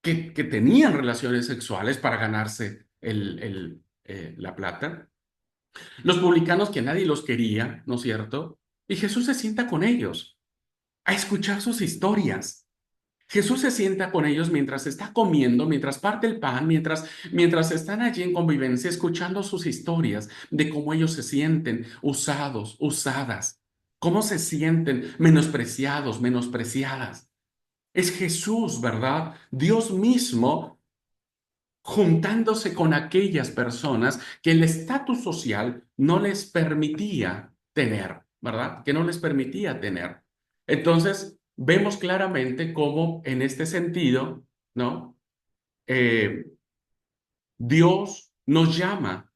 que tenían relaciones sexuales para ganarse la plata. Los publicanos que nadie los quería, ¿no es cierto? Y Jesús se sienta con ellos a escuchar sus historias. Jesús se sienta con ellos mientras está comiendo, mientras parte el pan, mientras están allí en convivencia, escuchando sus historias de cómo ellos se sienten usados, usadas, cómo se sienten menospreciados, menospreciadas. Es Jesús, ¿verdad? Dios mismo juntándose con aquellas personas que el estatus social no les permitía tener, ¿verdad? Que no les permitía tener. Entonces, vemos claramente cómo en este sentido, ¿no? Eh, Dios nos llama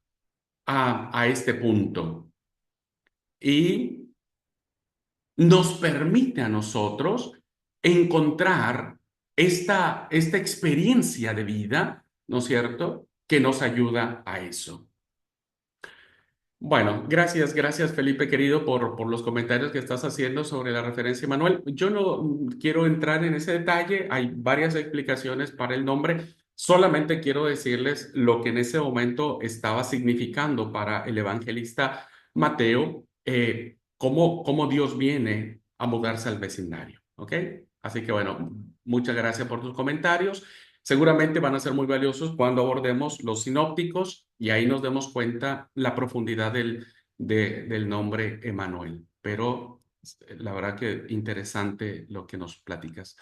a este punto y nos permite a nosotros encontrar esta experiencia de vida, ¿no es cierto?, que nos ayuda a eso. Bueno, gracias Felipe querido por los comentarios que estás haciendo sobre la referencia Manuel. Yo no quiero entrar en ese detalle, hay varias explicaciones para el nombre, solamente quiero decirles lo que en ese momento estaba significando para el evangelista Mateo, cómo Dios viene a mudarse al vecindario, ¿ok? Así que bueno, muchas gracias por tus comentarios. Seguramente van a ser muy valiosos cuando abordemos los sinópticos y ahí nos demos cuenta la profundidad del nombre Emanuel. Pero la verdad que interesante lo que nos platicas.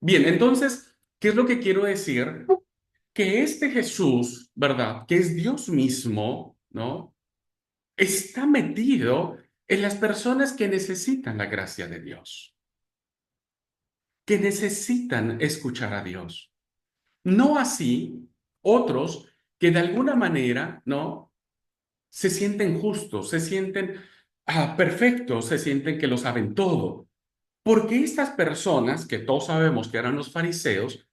Bien, entonces, ¿qué es lo que quiero decir? Que este Jesús, ¿verdad? Que es Dios mismo, ¿no? Está metido en las personas que necesitan la gracia de Dios, que necesitan escuchar a Dios. No así otros que de alguna manera, ¿no? Se sienten justos, se sienten perfectos, se sienten que lo saben todo. Porque estas personas, que todos sabemos que eran los fariseos,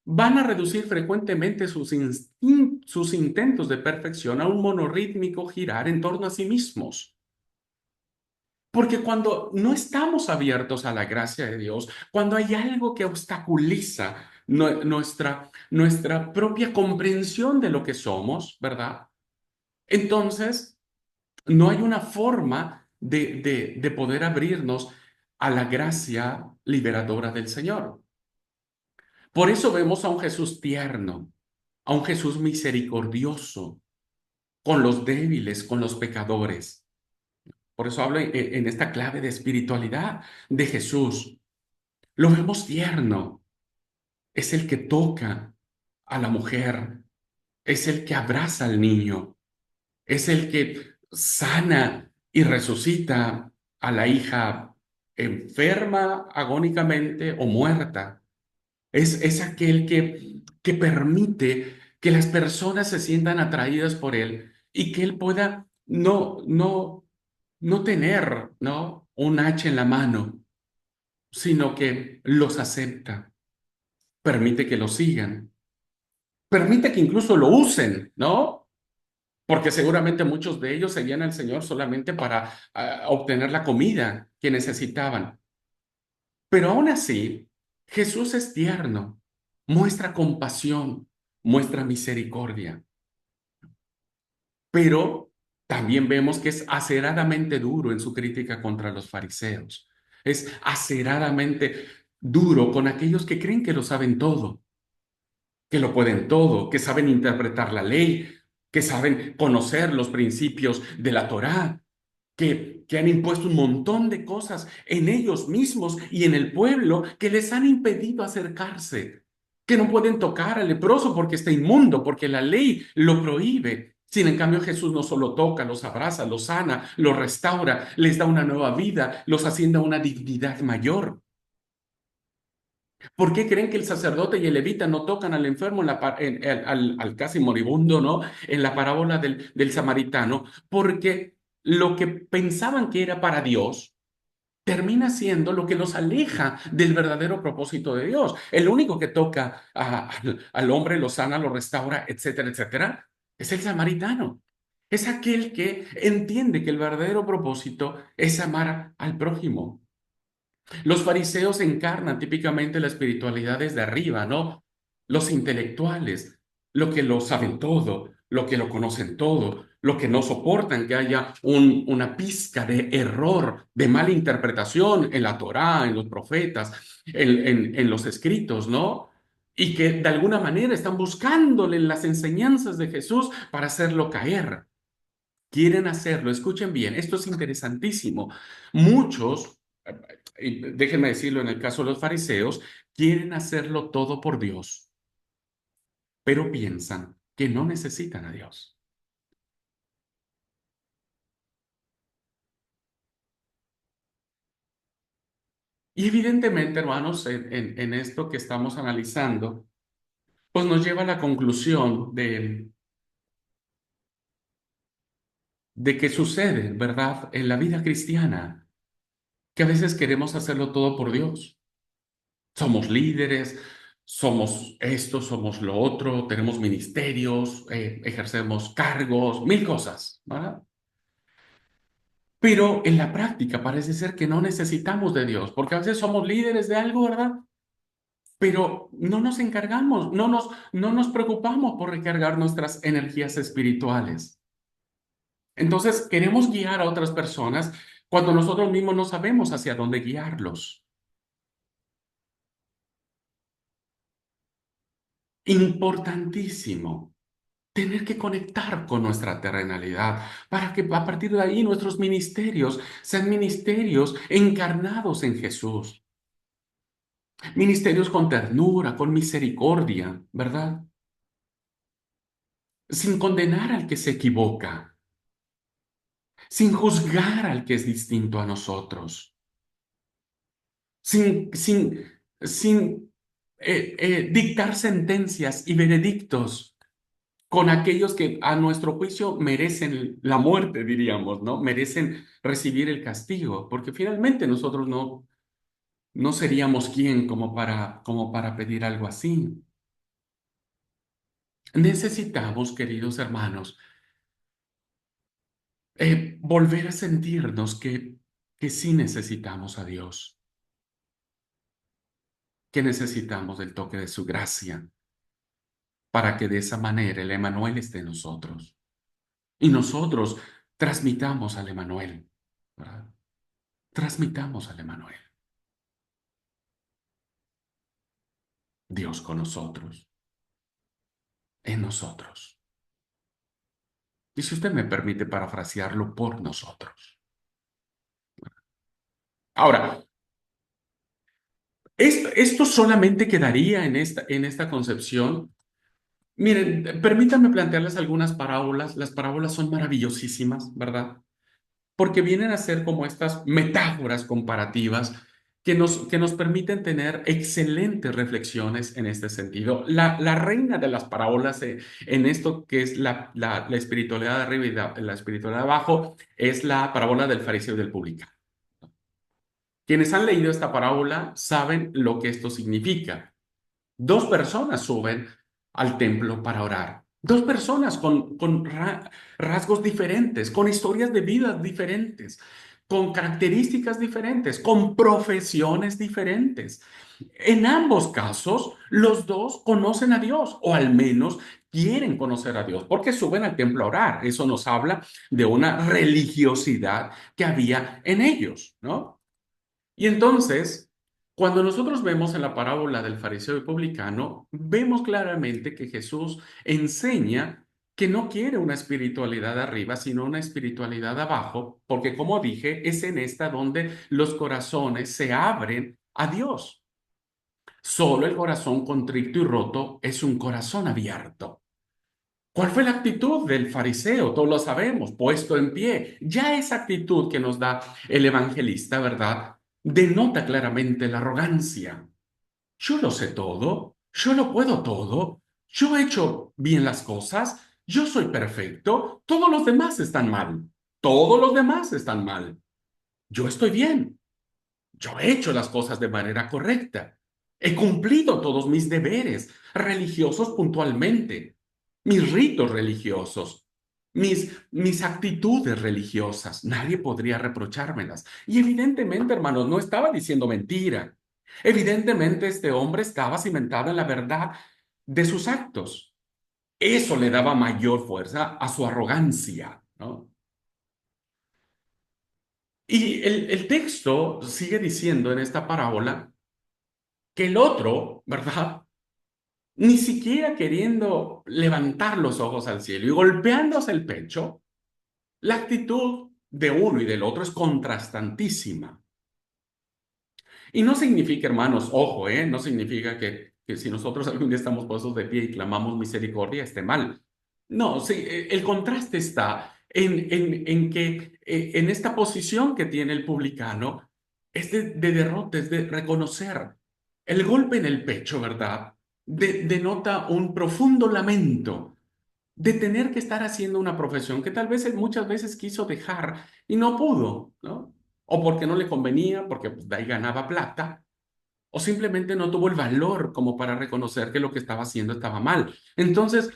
van a reducir frecuentemente sus instintos sus intentos de perfección a un monorítmico girar en torno a sí mismos. Porque cuando no estamos abiertos a la gracia de Dios, cuando hay algo que obstaculiza nuestra propia comprensión de lo que somos, ¿verdad? Entonces, no hay una forma de poder abrirnos a la gracia liberadora del Señor. Por eso vemos a un Jesús tierno, a un Jesús misericordioso, con los débiles, con los pecadores. Por eso hablo en esta clave de espiritualidad de Jesús. Lo vemos tierno. Es el que toca a la mujer, es el que abraza al niño, es el que sana y resucita a la hija enferma agónicamente o muerta. Es aquel que permite que las personas se sientan atraídas por él y que él pueda no tener, ¿no? Un hacha en la mano, sino que los acepta, permite que lo sigan, permite que incluso lo usen, ¿no? Porque seguramente muchos de ellos seguían al Señor solamente para obtener la comida que necesitaban. Pero aún así, Jesús es tierno, muestra compasión, muestra misericordia, pero también vemos que es aceradamente duro en su crítica contra los fariseos. Es aceradamente duro con aquellos que creen que lo saben todo, que lo pueden todo, que saben interpretar la ley, que saben conocer los principios de la Torá, que han impuesto un montón de cosas en ellos mismos y en el pueblo que les han impedido acercarse, que no pueden tocar al leproso porque está inmundo, porque la ley lo prohíbe. Sin en cambio, Jesús no solo toca, los abraza, los sana, los restaura, les da una nueva vida, los asciende a una dignidad mayor. ¿Por qué creen que el sacerdote y el levita no tocan al enfermo, al casi moribundo, ¿no? En la parábola del samaritano? Porque lo que pensaban que era para Dios termina siendo lo que los aleja del verdadero propósito de Dios. El único que toca al hombre, lo sana, lo restaura, etcétera, etcétera, es el samaritano. Es aquel que entiende que el verdadero propósito es amar al prójimo. Los fariseos encarnan típicamente la espiritualidad desde arriba, ¿no? Los intelectuales, lo que lo saben todo, lo que lo conocen todo, lo que no soportan que haya una pizca de error, de mala interpretación en la Torá, en los profetas, en los escritos, ¿no? Y que de alguna manera están buscándole las enseñanzas de Jesús para hacerlo caer. Quieren hacerlo, escuchen bien, esto es interesantísimo. Muchos, y déjenme decirlo en el caso de los fariseos, quieren hacerlo todo por Dios, pero piensan que no necesitan a Dios. Y evidentemente, hermanos, en esto que estamos analizando, pues nos lleva a la conclusión de que sucede, ¿verdad?, en la vida cristiana, que a veces queremos hacerlo todo por Dios. Somos líderes, somos esto, somos lo otro, tenemos ministerios, ejercemos cargos, mil cosas, ¿verdad? Pero en la práctica parece ser que no necesitamos de Dios, porque a veces somos líderes de algo, ¿verdad? Pero no nos encargamos, no nos preocupamos por recargar nuestras energías espirituales. Entonces queremos guiar a otras personas cuando nosotros mismos no sabemos hacia dónde guiarlos. Importantísimo tener que conectar con nuestra terrenalidad para que a partir de ahí nuestros ministerios sean ministerios encarnados en Jesús, ministerios con ternura, con misericordia, ¿verdad? Sin condenar al que se equivoca, sin juzgar al que es distinto a nosotros, sin, sin, sin dictar sentencias y veredictos con aquellos que a nuestro juicio merecen la muerte, diríamos, ¿no? Merecen recibir el castigo, porque finalmente nosotros no seríamos quien como para pedir algo así. Necesitamos, queridos hermanos, volver a sentirnos que sí necesitamos a Dios, que necesitamos del toque de su gracia para que de esa manera el Emanuel esté en nosotros y nosotros transmitamos al Emanuel, ¿verdad? Transmitamos al Emanuel, Dios con nosotros, en nosotros. Y si usted me permite parafrasearlo, por nosotros. Ahora, esto solamente quedaría en esta concepción. Miren, permítanme plantearles algunas parábolas. Las parábolas son maravillosísimas, ¿verdad? Porque vienen a ser como estas metáforas comparativas que nos permiten tener excelentes reflexiones en este sentido. La reina de las parábolas en esto que es la espiritualidad de arriba y la espiritualidad de abajo es la parábola del fariseo y del publicano. Quienes han leído esta parábola saben lo que esto significa. Dos personas suben al templo para orar. Dos personas con rasgos diferentes, con historias de vida diferentes, con características diferentes, con profesiones diferentes. En ambos casos, los dos conocen a Dios, o al menos quieren conocer a Dios, porque suben al templo a orar. Eso nos habla de una religiosidad que había en ellos, ¿no? Y entonces, cuando nosotros vemos en la parábola del fariseo y publicano, vemos claramente que Jesús enseña que no quiere una espiritualidad arriba, sino una espiritualidad abajo, porque como dije, es en esta donde los corazones se abren a Dios. Solo el corazón contrito y roto es un corazón abierto. ¿Cuál fue la actitud del fariseo? Todos lo sabemos, puesto en pie. Ya esa actitud que nos da el evangelista, ¿verdad? Denota claramente la arrogancia. Yo lo sé todo, yo lo puedo todo, yo he hecho bien las cosas, yo soy perfecto, todos los demás están mal, todos los demás están mal. Yo estoy bien. Yo he hecho las cosas de manera correcta. He cumplido todos mis deberes religiosos puntualmente, mis ritos religiosos, mis actitudes religiosas. Nadie podría reprochármelas. Y evidentemente, hermanos, no estaba diciendo mentira. Evidentemente, este hombre estaba cimentado en la verdad de sus actos. Eso le daba mayor fuerza a su arrogancia, ¿no? Y el texto sigue diciendo en esta parábola que el otro, ¿verdad? Ni siquiera queriendo levantar los ojos al cielo y golpeándose el pecho, la actitud de uno y del otro es contrastantísima. Y no significa, hermanos, ojo, no significa que si nosotros algún día estamos puestos de pie y clamamos misericordia, esté mal. No, sí, el contraste está en que en esta posición que tiene el publicano es de derrota, es de reconocer. El golpe en el pecho, ¿verdad? Denota un profundo lamento de tener que estar haciendo una profesión que tal vez él muchas veces quiso dejar y no pudo, ¿no? O porque no le convenía, porque pues, de ahí ganaba plata, o simplemente no tuvo el valor como para reconocer que lo que estaba haciendo estaba mal. Entonces,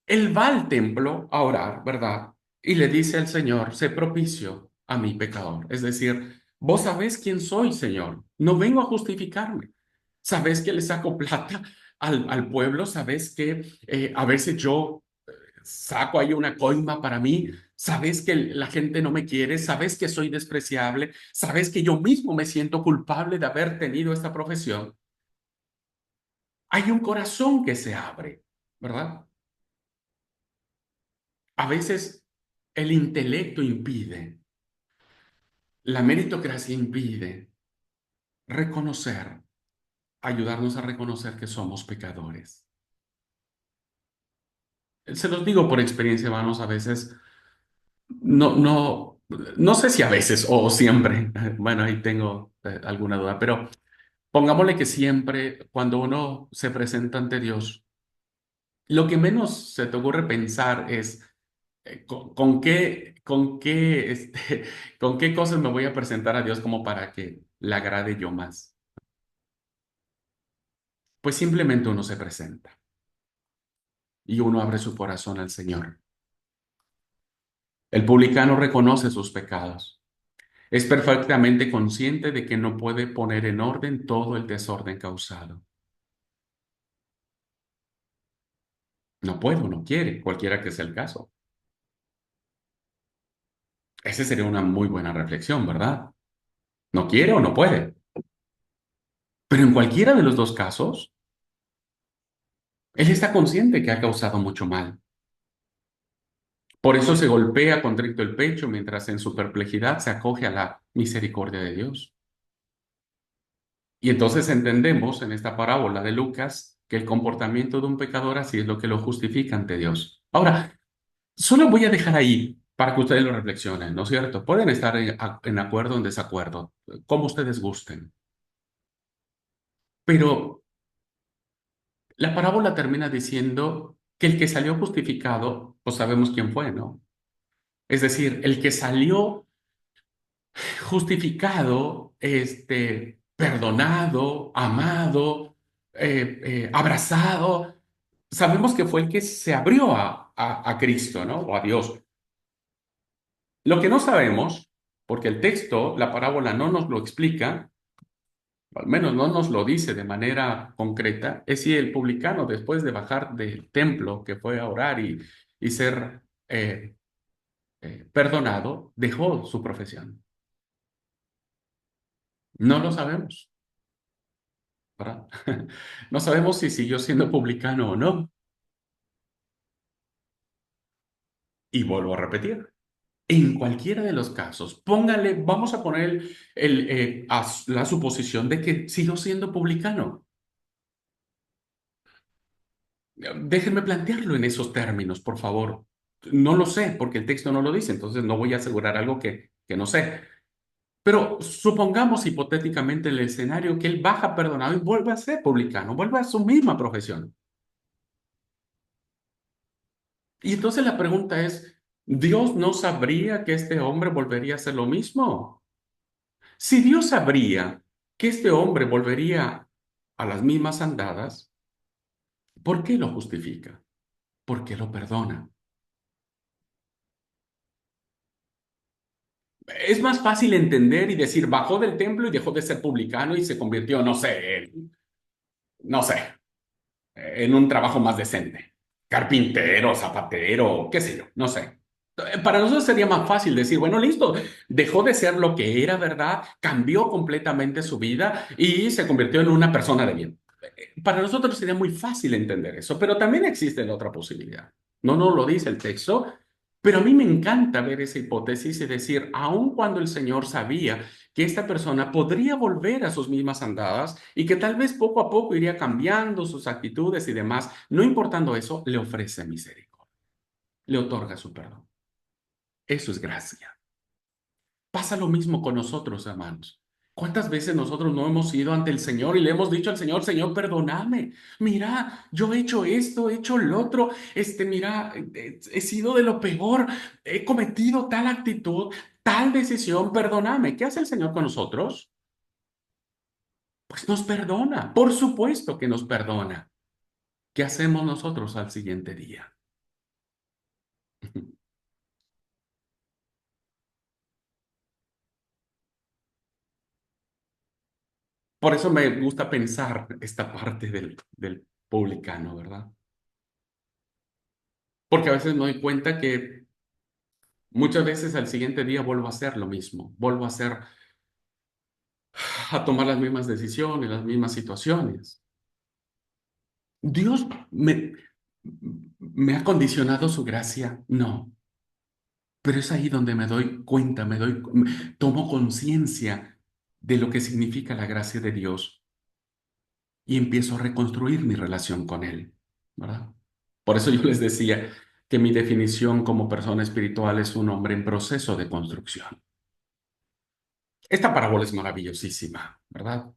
él va al templo a orar, ¿verdad? Y le dice al Señor, sé propicio a mi pecador. Es decir, vos sabés quién soy, Señor. No vengo a justificarme. Sabés que le saco plata al pueblo. Sabés que a veces yo saco ahí una coima para mí. Sabés que la gente no me quiere. Sabés que soy despreciable. Sabés que yo mismo me siento culpable de haber tenido esta profesión. Hay un corazón que se abre, ¿verdad? A veces el intelecto impide, la meritocracia impide reconocer, ayudarnos a reconocer que somos pecadores. Se los digo por experiencia, hermanos, a veces, no, no, no sé si a veces o siempre, bueno, ahí tengo alguna duda, pero pongámosle que siempre cuando uno se presenta ante Dios, lo que menos se te ocurre pensar es con qué cosas me voy a presentar a Dios como para que le agrade yo más. Pues simplemente uno se presenta. y uno abre su corazón al Señor. El publicano reconoce sus pecados. Es perfectamente consciente de que no puede poner en orden todo el desorden causado. No puede o no quiere, cualquiera que sea el caso. Esa sería una muy buena reflexión, ¿verdad? No quiere o no puede. Pero en cualquiera de los dos casos, él está consciente que ha causado mucho mal. Por eso se golpea contrito el pecho mientras en su perplejidad se acoge a la misericordia de Dios. Y entonces entendemos en esta parábola de Lucas que el comportamiento de un pecador así es lo que lo justifica ante Dios. Ahora, solo voy a dejar ahí para que ustedes lo reflexionen, ¿no es cierto? Pueden estar en acuerdo o en desacuerdo, como ustedes gusten. Pero la parábola termina diciendo que el que salió justificado, pues sabemos quién fue, ¿no? Es decir, el que salió justificado, perdonado, amado, abrazado, sabemos que fue el que se abrió a Cristo, ¿no? O a Dios. Lo que no sabemos, porque el texto, la parábola no nos lo explica, al menos no nos lo dice de manera concreta, es si el publicano, después de bajar del templo que fue a orar y ser perdonado, dejó su profesión. No lo sabemos, ¿verdad? No sabemos si siguió siendo publicano o no. Y vuelvo a repetir, en cualquiera de los casos, póngale, vamos a poner la suposición de que siguió siendo publicano. Déjenme plantearlo en esos términos, por favor. No lo sé, porque el texto no lo dice, entonces no voy a asegurar algo que no sé. Pero supongamos hipotéticamente el escenario que él baja perdonado y vuelve a ser publicano, vuelve a su misma profesión. Y entonces la pregunta es, ¿Dios no sabría que este hombre volvería a hacer lo mismo? Si Dios sabría que este hombre volvería a las mismas andadas, ¿por qué lo justifica? ¿Por qué lo perdona? Es más fácil entender y decir, bajó del templo y dejó de ser publicano y se convirtió, no sé, no sé, en un trabajo más decente. Carpintero, zapatero, qué sé yo, no sé. Para nosotros sería más fácil decir, bueno, listo, dejó de ser lo que era, ¿verdad? Cambió completamente su vida y se convirtió en una persona de bien. Para nosotros sería muy fácil entender eso, pero también existe la otra posibilidad. No nos lo dice el texto, pero a mí me encanta ver esa hipótesis y decir, aun cuando el Señor sabía que esta persona podría volver a sus mismas andadas y que tal vez poco a poco iría cambiando sus actitudes y demás, no importando eso, le ofrece misericordia, le otorga su perdón. Eso es gracia. Pasa lo mismo con nosotros, hermanos. ¿Cuántas veces nosotros no hemos ido ante el Señor y le hemos dicho al Señor, Señor, perdóname? Mira, yo he hecho esto, he hecho lo otro, mira, he sido de lo peor, he cometido tal actitud, tal decisión, perdóname. ¿Qué hace el Señor con nosotros? Pues nos perdona, por supuesto que nos perdona. ¿Qué hacemos nosotros al siguiente día? Por eso me gusta pensar esta parte del publicano, ¿verdad? Porque a veces me doy cuenta que muchas veces al siguiente día vuelvo a hacer lo mismo, vuelvo a hacer, a tomar las mismas decisiones, las mismas situaciones. ¿Dios me ha condicionado su gracia? No, pero es ahí donde me doy cuenta, tomo conciencia de lo que significa la gracia de Dios y empiezo a reconstruir mi relación con Él, ¿verdad? Por eso yo les decía que mi definición como persona espiritual es un hombre en proceso de construcción. Esta parábola es maravillosísima, ¿verdad?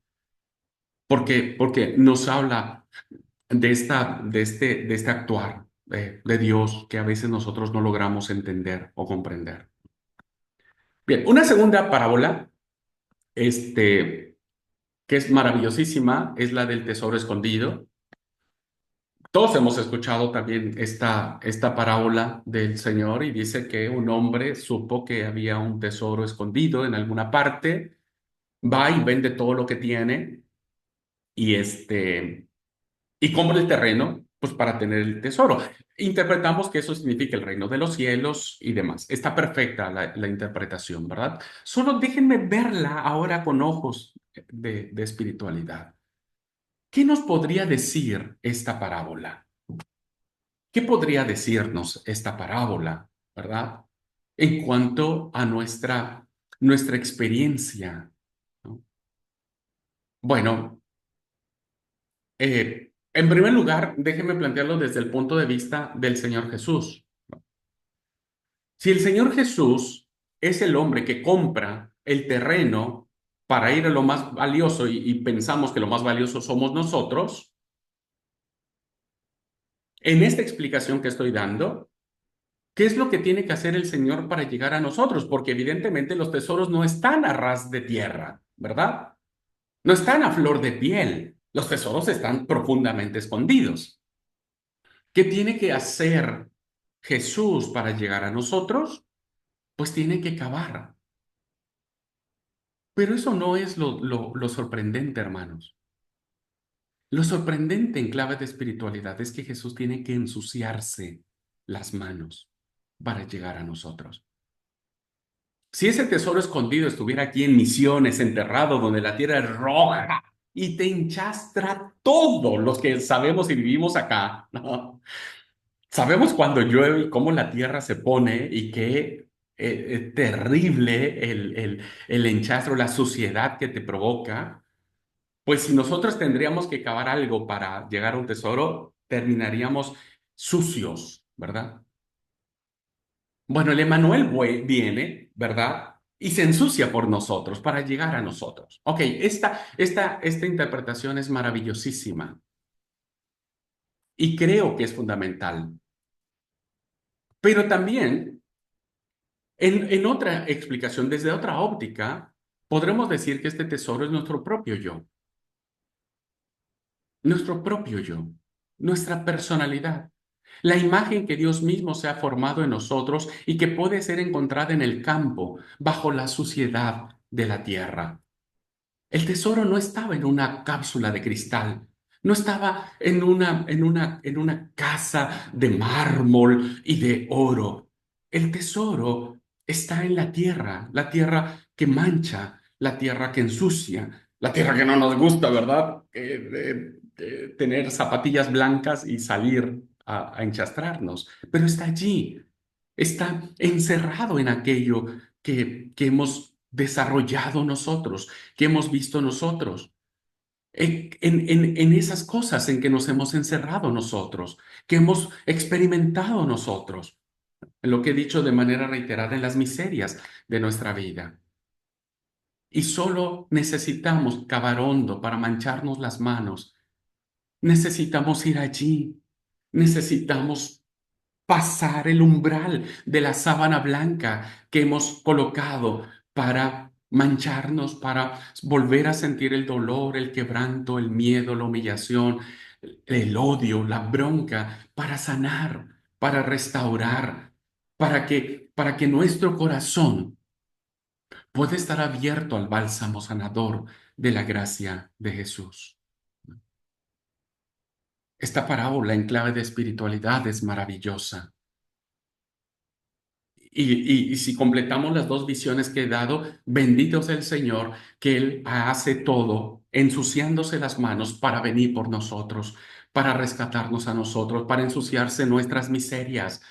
Porque nos habla de este actuar de Dios que a veces nosotros no logramos entender o comprender. Bien, una segunda parábola, que es maravillosísima, es la del tesoro escondido. Todos hemos escuchado también esta parábola del Señor y dice que un hombre supo que había un tesoro escondido en alguna parte, va y vende todo lo que tiene y y compra el terreno, pues para tener el tesoro. Interpretamos que eso significa el reino de los cielos y demás. Está perfecta la interpretación, ¿verdad? Solo déjenme verla ahora con ojos de espiritualidad. ¿Qué nos podría decir esta parábola? ¿Qué podría decirnos esta parábola, verdad? En cuanto a nuestra experiencia, ¿no? Bueno, en primer lugar, déjenme plantearlo desde el punto de vista del Señor Jesús. Si el Señor Jesús es el hombre que compra el terreno para ir a lo más valioso y pensamos que lo más valioso somos nosotros, en esta explicación que estoy dando, ¿qué es lo que tiene que hacer el Señor para llegar a nosotros? Porque evidentemente los tesoros no están a ras de tierra, ¿verdad? No están a flor de piel. Los tesoros están profundamente escondidos. ¿Qué tiene que hacer Jesús para llegar a nosotros? Pues tiene que cavar. Pero eso no es lo sorprendente, hermanos. Lo sorprendente en clave de espiritualidad es que Jesús tiene que ensuciarse las manos para llegar a nosotros. Si ese tesoro escondido estuviera aquí en Misiones, enterrado, donde la tierra es roja y te enchastra todos los que sabemos y vivimos acá, ¿no? Sabemos cuando llueve y cómo la tierra se pone y qué terrible el enchastro, la suciedad que te provoca. Pues si nosotros tendríamos que cavar algo para llegar a un tesoro, terminaríamos sucios, ¿verdad? Bueno, el Emanuel viene, ¿verdad? Y se ensucia por nosotros para llegar a nosotros. Ok, esta interpretación es maravillosísima y creo que es fundamental. Pero también, en otra explicación, desde otra óptica, podremos decir que este tesoro es nuestro propio yo, nuestra personalidad, la imagen que Dios mismo se ha formado en nosotros y que puede ser encontrada en el campo, bajo la suciedad de la tierra. El tesoro no estaba en una cápsula de cristal, no estaba en una casa de mármol y de oro. El tesoro está en la tierra que mancha, la tierra que ensucia, la tierra que no nos gusta, ¿verdad? Tener zapatillas blancas y salir a enchastrarnos, pero está allí, está encerrado en aquello que hemos desarrollado nosotros, que hemos visto nosotros, en esas cosas en que nos hemos encerrado nosotros, que hemos experimentado nosotros, en lo que he dicho de manera reiterada, en las miserias de nuestra vida. Y solo necesitamos cavar hondo para mancharnos las manos. Necesitamos ir allí. Necesitamos pasar el umbral de la sábana blanca que hemos colocado para mancharnos, para volver a sentir el dolor, el quebranto, el miedo, la humillación, el odio, la bronca, para sanar, para restaurar, para que nuestro corazón pueda estar abierto al bálsamo sanador de la gracia de Jesús. Esta parábola en clave de espiritualidad es maravillosa. Y si completamos las dos visiones que he dado, bendito sea el Señor, que Él hace todo, ensuciándose las manos para venir por nosotros, para rescatarnos a nosotros, para ensuciarse nuestras miserias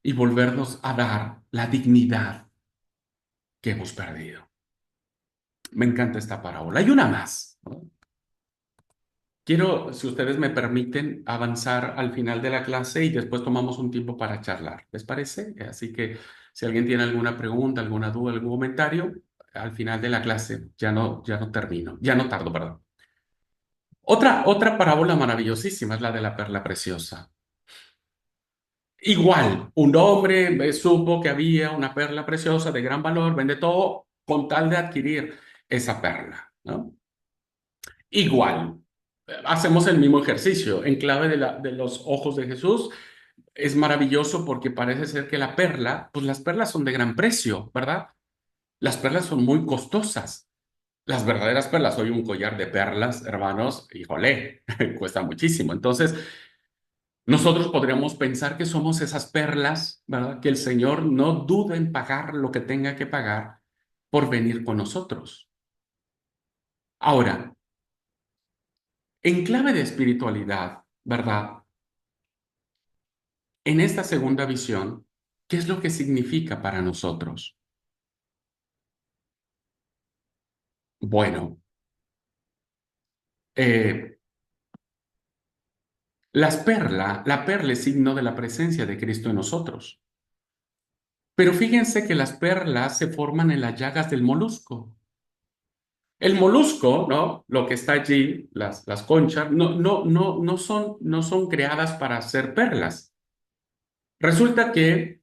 y volvernos a dar la dignidad que hemos perdido. Me encanta esta parábola. Hay una más, ¿no? Quiero, si ustedes me permiten, avanzar al final de la clase y después tomamos un tiempo para charlar. ¿Les parece? Así que si alguien tiene alguna pregunta, alguna duda, algún comentario, al final de la clase ya no termino, ya no tardo, perdón. Otra parábola maravillosísima es la de la perla preciosa. Igual, un hombre supo que había una perla preciosa de gran valor, vende todo con tal de adquirir esa perla, ¿no? Igual. hacemos el mismo ejercicio. En clave de los ojos de Jesús, es maravilloso porque parece ser que la perla, pues las perlas son de gran precio, ¿verdad? Las perlas son muy costosas. Las verdaderas perlas, hoy un collar de perlas, hermanos, híjole, cuesta muchísimo. Entonces, nosotros podríamos pensar que somos esas perlas, ¿verdad? Que el Señor no duda en pagar lo que tenga que pagar por venir con nosotros. Ahora, en clave de espiritualidad, ¿verdad? En esta segunda visión, ¿qué es lo que significa para nosotros? Bueno, eh, la perla es signo de la presencia de Cristo en nosotros. Pero fíjense que las perlas se forman en las llagas del molusco. El molusco, ¿no? Lo que está allí, las conchas, no son creadas para ser perlas. Resulta que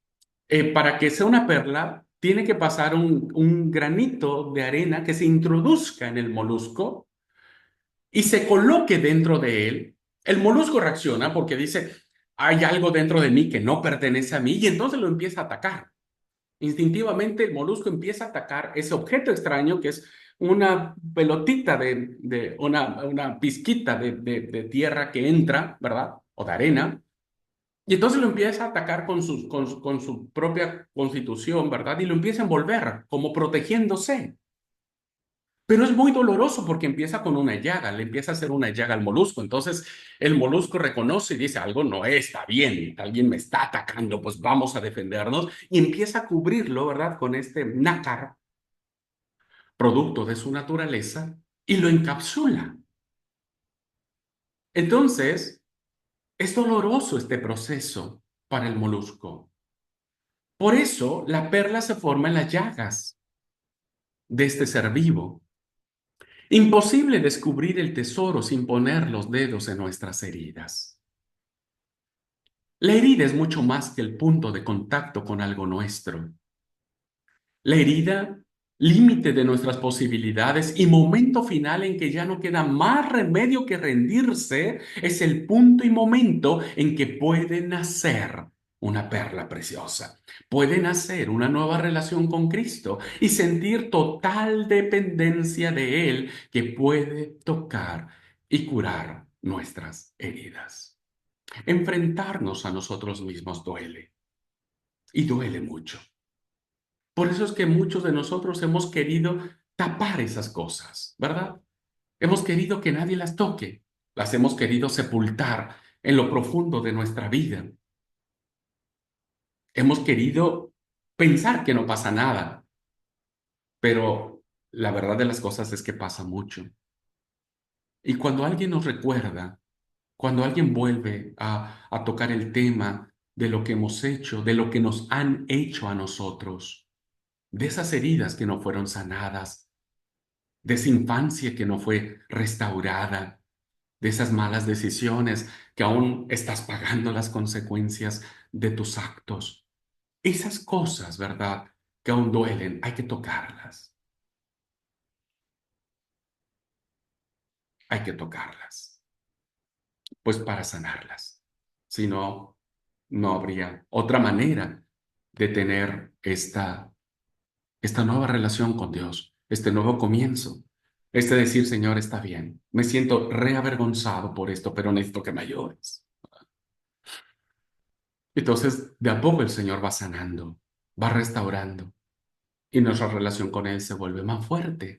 para que sea una perla, tiene que pasar un granito de arena que se introduzca en el molusco y se coloque dentro de él. El molusco reacciona porque dice, hay algo dentro de mí que no pertenece a mí y entonces lo empieza a atacar. Instintivamente el molusco empieza a atacar ese objeto extraño que es una pelotita una pizquita de tierra que entra, ¿verdad? O de arena. Y entonces lo empieza a atacar con su propia constitución, ¿verdad? Y lo empieza a envolver como protegiéndose. Pero es muy doloroso porque empieza con una llaga, le empieza a hacer una llaga al molusco. Entonces el molusco reconoce y dice, algo no está bien, alguien me está atacando, pues vamos a defendernos. Y empieza a cubrirlo, ¿verdad? Con este nácar, producto de su naturaleza, y lo encapsula. Entonces es doloroso este proceso para el molusco. Por eso la perla se forma en las llagas de este ser vivo. Imposible descubrir el tesoro sin poner los dedos en nuestras heridas. La herida es mucho más que el punto de contacto con algo nuestro. La herida, límite de nuestras posibilidades y momento final en que ya no queda más remedio que rendirse, es el punto y momento en que puede nacer una perla preciosa. Puede nacer una nueva relación con Cristo y sentir total dependencia de Él que puede tocar y curar nuestras heridas. Enfrentarnos a nosotros mismos duele y duele mucho. Por eso es que muchos de nosotros hemos querido tapar esas cosas, ¿verdad? Hemos querido que nadie las toque, las hemos querido sepultar en lo profundo de nuestra vida. Hemos querido pensar que no pasa nada, pero la verdad de las cosas es que pasa mucho. Y cuando alguien nos recuerda, cuando alguien vuelve a tocar el tema de lo que hemos hecho, de lo que nos han hecho a nosotros, de esas heridas que no fueron sanadas, de esa infancia que no fue restaurada, de esas malas decisiones que aún estás pagando las consecuencias de tus actos. Esas cosas, ¿verdad? Que aún duelen, hay que tocarlas, hay que tocarlas, pues para sanarlas. Si no, no habría otra manera de tener esta nueva relación con Dios, este nuevo comienzo, este decir, Señor, está bien, me siento reavergonzado por esto, pero necesito que me ayudes. Entonces, de a poco el Señor va sanando, va restaurando y nuestra relación con Él se vuelve más fuerte,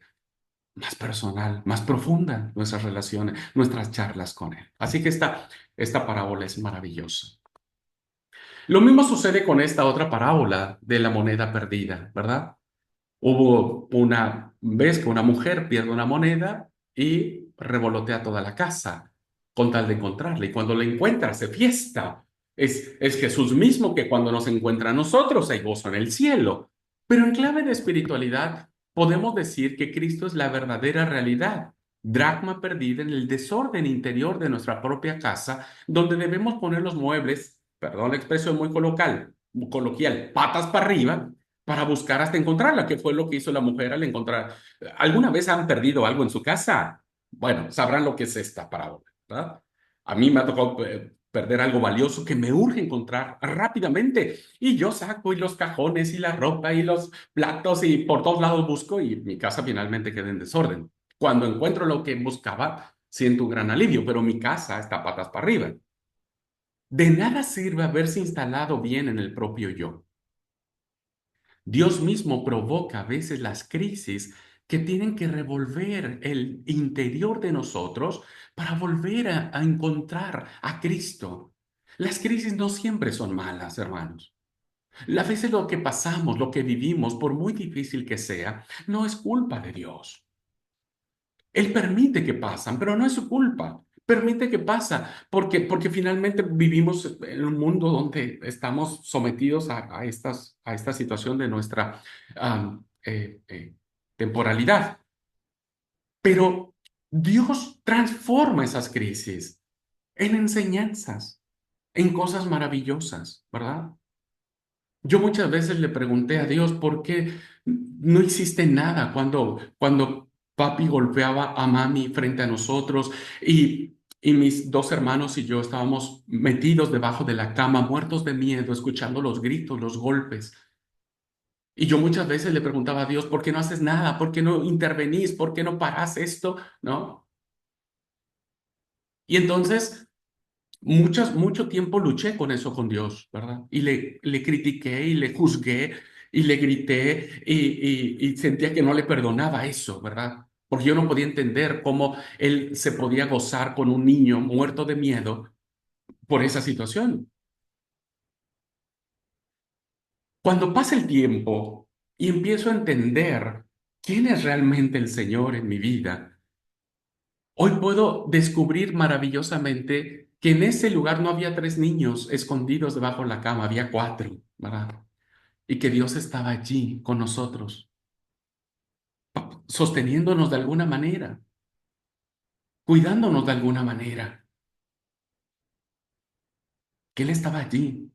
más personal, más profunda, nuestras relaciones, nuestras charlas con Él. Así que esta parábola es maravillosa. Lo mismo sucede con esta otra parábola de la moneda perdida, ¿verdad? Hubo una vez que una mujer pierde una moneda y revolotea toda la casa con tal de encontrarla. Y cuando la encuentra, se fiesta. Es Jesús mismo que cuando nos encuentra a nosotros hay gozo en el cielo. Pero en clave de espiritualidad, podemos decir que Cristo es la verdadera realidad. Dracma perdida en el desorden interior de nuestra propia casa, donde debemos poner los muebles, perdón la expresión muy coloquial, patas para arriba para buscar hasta encontrarla, que fue lo que hizo la mujer al encontrar. ¿Alguna vez han perdido algo en su casa? Bueno, sabrán lo que es esta parábola, ¿verdad? A mí me ha tocado perder algo valioso que me urge encontrar rápidamente. Y yo saco y los cajones y la ropa y los platos y por todos lados busco y mi casa finalmente queda en desorden. Cuando encuentro lo que buscaba, siento un gran alivio, pero mi casa está patas para arriba. De nada sirve haberse instalado bien en el propio yo. Dios mismo provoca a veces las crisis que tienen que revolver el interior de nosotros para volver a encontrar a Cristo. Las crisis no siempre son malas, hermanos. A veces lo que pasamos, lo que vivimos, por muy difícil que sea, no es culpa de Dios. Él permite que pasan, pero no es su culpa. Permite que pasa, porque finalmente vivimos en un mundo donde estamos sometidos a esta situación de nuestra temporalidad. Pero Dios transforma esas crisis en enseñanzas, en cosas maravillosas, ¿verdad? Yo muchas veces le pregunté a Dios por qué no hiciste nada cuando papi golpeaba a mami frente a nosotros y mis dos hermanos y yo estábamos metidos debajo de la cama, muertos de miedo, escuchando los gritos, los golpes. Y yo muchas veces le preguntaba a Dios, ¿por qué no haces nada? ¿Por qué no intervenís? ¿Por qué no parás esto? ¿No? Y entonces mucho tiempo luché con eso con Dios, ¿verdad? Y le critiqué y le juzgué y le grité y sentía que no le perdonaba eso, ¿verdad? Porque yo no podía entender cómo él se podía gozar con un niño muerto de miedo por esa situación. Cuando pasa el tiempo y empiezo a entender quién es realmente el Señor en mi vida, hoy puedo descubrir maravillosamente que en ese lugar no había tres niños escondidos debajo de la cama, había cuatro, ¿verdad? Y que Dios estaba allí con nosotros, sosteniéndonos de alguna manera, cuidándonos de alguna manera, que Él estaba allí.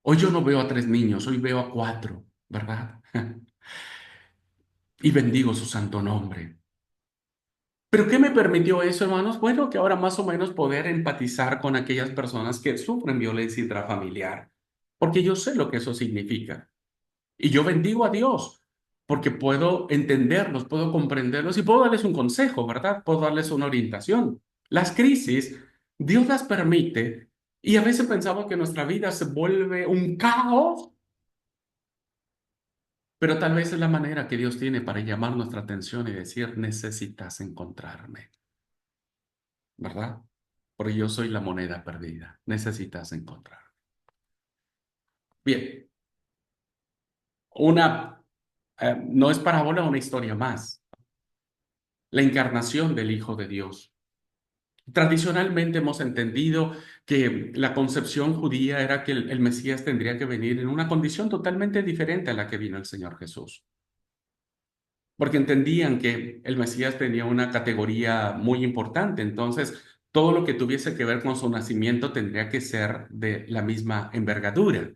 Hoy yo no veo a tres niños, hoy veo a cuatro, ¿verdad? Y bendigo su santo nombre. ¿Pero qué me permitió eso, hermanos? Bueno, que ahora más o menos poder empatizar con aquellas personas que sufren violencia intrafamiliar, porque yo sé lo que eso significa. Y yo bendigo a Dios, porque puedo entenderlos, puedo comprenderlos y puedo darles un consejo, ¿verdad? Puedo darles una orientación. Las crisis, Dios las permite y a veces pensamos que nuestra vida se vuelve un caos, pero tal vez es la manera que Dios tiene para llamar nuestra atención y decir, necesitas encontrarme, ¿verdad? Porque yo soy la moneda perdida, necesitas encontrar. Bien, no es parábola, una historia más. La encarnación del Hijo de Dios. Tradicionalmente hemos entendido que la concepción judía era que el Mesías tendría que venir en una condición totalmente diferente a la que vino el Señor Jesús, porque entendían que el Mesías tenía una categoría muy importante, entonces todo lo que tuviese que ver con su nacimiento tendría que ser de la misma envergadura.